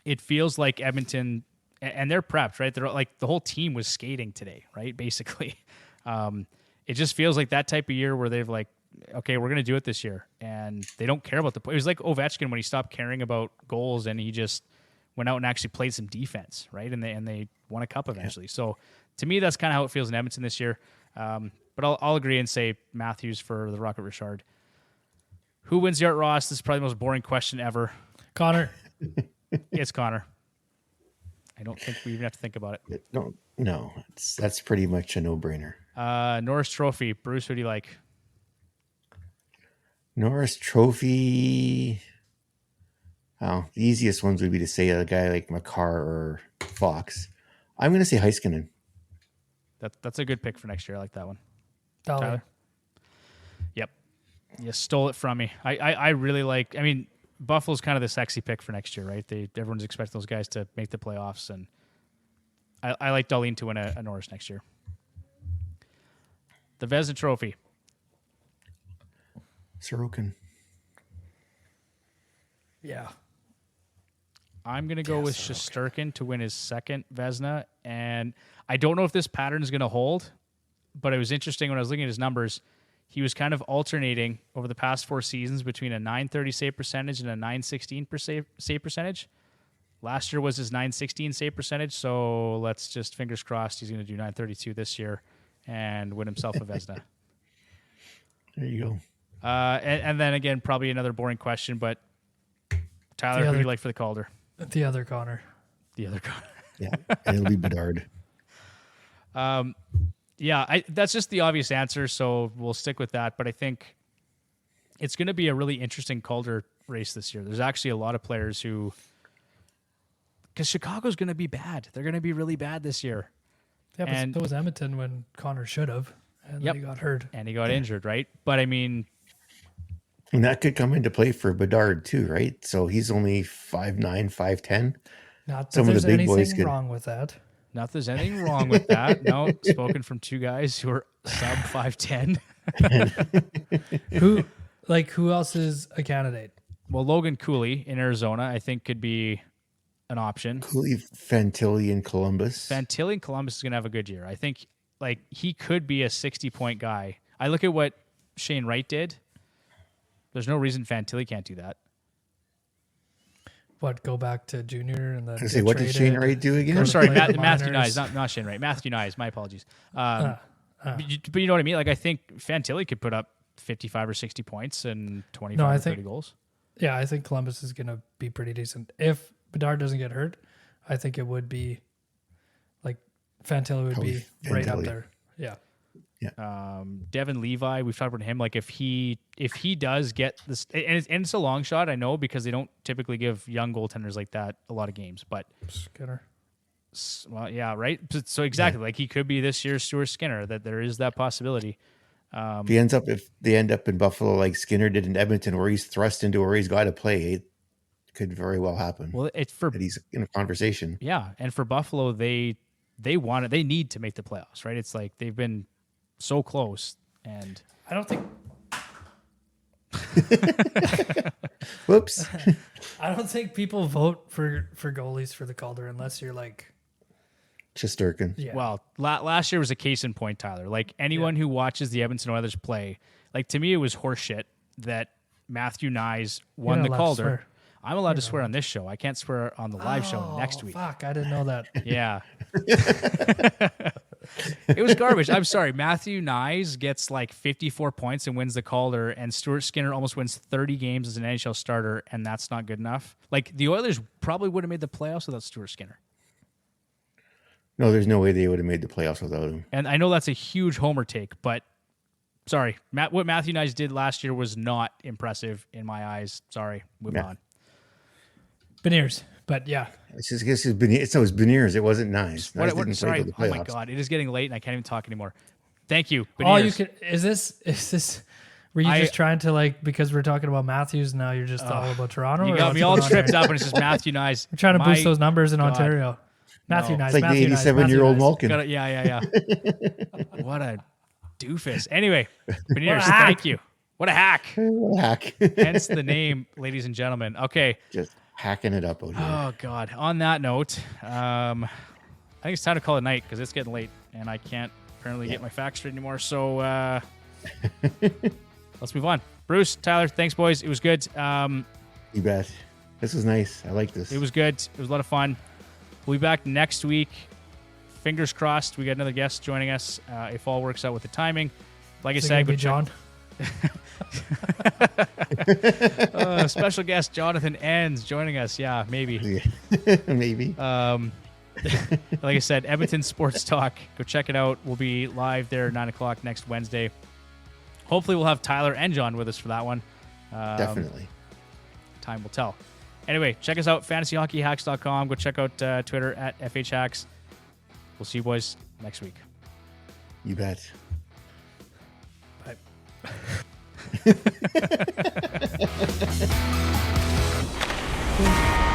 It feels like Edmonton, and they're prepped, right? They're like, the whole team was skating today, right? Basically. It just feels like that type of year where they've like, okay, we're going to do it this year. And they don't care about it was like Ovechkin when he stopped caring about goals and he just went out and actually played some defense, right? And they won a cup eventually. Yeah. So to me, that's kind of how it feels in Edmonton this year. But I'll agree and say Matthews for the Rocket Richard. Who wins the Art Ross? This is probably the most boring question ever. Connor. It's Connor. I don't think we even have to think about it. No, that's pretty much a no-brainer. Norris Trophy. Bruce, who do you like? Norris Trophy. Oh, the easiest ones would be to say a guy like Makar or Fox. I'm going to say Heiskanen. That's a good pick for next year. I like that one. Tyler. Yep. You stole it from me. I really like, I mean, Buffalo's kind of the sexy pick for next year, right? Everyone's expecting those guys to make the playoffs, and I like Dahlin to win a Norris next year. The Vezina Trophy. Sorokin. Yeah. I'm going to go with Shesterkin to win his second Vezina, and I don't know if this pattern is going to hold, but it was interesting when I was looking at his numbers. He was kind of alternating over the past 4 seasons between a .930 save percentage and a .916 save percentage. Last year was his .916 save percentage, so let's just fingers crossed he's going to do .932 this year and win himself a Vezina. There you go. And then again, probably another boring question, but Tyler, who do you like for the Calder? The other Connor. The other Connor. Yeah, and it'll be Bedard. Yeah, that's just the obvious answer, so we'll stick with that. But I think it's going to be a really interesting Calder race this year. There's actually a lot of players who, because Chicago's going to be bad. They're going to be really bad this year. Yeah, but so was Edmonton when Connor should have, and then he got hurt. And he got injured, right? But I mean, and that could come into play for Bedard too, right? So he's only 5'9", 5'10". Not that some there's of the big boys wrong with that. Not that there's anything wrong with that. No, spoken from 2 guys who are sub 5'10". Who else is a candidate? Well, Logan Cooley in Arizona, I think, could be an option. Cooley, Fantilli in Columbus. Fantilli in Columbus is going to have a good year. I think he could be a 60-point guy. I look at what Shane Wright did. There's no reason Fantilli can't do that. What, go back to junior and then what did Shane Wright do again? Sorry, Matthew Nyes, not Shane Wright. Matthew Nyes, my apologies. But you know what I mean? Like, I think Fantilli could put up 55 or 60 points and 25 or 30 goals. Yeah, I think Columbus is going to be pretty decent. If Bedard doesn't get hurt, I think it would be like Fantilli would be right up there. Yeah. Yeah. Devin Levi, we've talked about him. Like if he does get this, and it's a long shot, I know, because they don't typically give young goaltenders like that a lot of games. But Skinner, well, yeah, right. So exactly, like he could be this year's Stuart Skinner. That there is that possibility. If they end up in Buffalo like Skinner did in Edmonton, where he's thrust into where he's got to play, it could very well happen. Well, it's for that he's in a conversation. Yeah, and for Buffalo, they want it. They need to make the playoffs, right? It's like they've been so close, and I don't think. Whoops! I don't think people vote for goalies for the Calder unless you're like Shesterkin. Yeah. Well, last year was a case in point, Tyler. Like anyone who watches the Edmonton Oilers play, like to me, it was horseshit that Matthew Nyes won the Calder. I'm allowed to swear on this show. I can't swear on the live show next week. Fuck, I didn't know that. Yeah. It was garbage. I'm sorry. Matthew Nyes gets like 54 points and wins the Calder, and Stuart Skinner almost wins 30 games as an NHL starter, and that's not good enough. Like the Oilers probably would have made the playoffs without Stuart Skinner. No, there's no way they would have made the playoffs without him. And I know that's a huge homer take, but sorry. What Matthew Nyes did last year was not impressive in my eyes. Sorry. Moving on. Beniers, but yeah. It's just it's Beniers. It wasn't nice. Sorry. Oh my God. It is getting late and I can't even talk anymore. Thank you. Beniers. All you could is this were you just trying to like, because we're talking about Matthews now you're just all about Toronto? You got me all tripped up and it's just Matthew Nyes. We're trying to boost those numbers in Ontario. Matthew Nyes. It's like the 87-year-old Malkin. Yeah. What a doofus. Anyway, Beniers, thank you. What a hack. What a hack. Hence the name, ladies and gentlemen. Okay. Just hacking it up over here. Oh, God. On that note, I think it's time to call it night because it's getting late and I can't apparently get my facts straight anymore. So let's move on. Bruce, Tyler, thanks, boys. It was good. You bet. This was nice. I like this. It was good. It was a lot of fun. We'll be back next week. Fingers crossed. We got another guest joining us if all works out with the timing. Like I said, John. Special guest Jonathan Enns joining us. Yeah, maybe. Maybe. Like I said, Edmonton Sports Talk. Go check it out. We'll be live there 9:00 next Wednesday. Hopefully we'll have Tyler and John with us for that one. Definitely. Time will tell. Anyway, check us out, fantasyhockeyhacks.com. Go check out Twitter at FHHacks. We'll see you boys next week. You bet. Bye. Cool.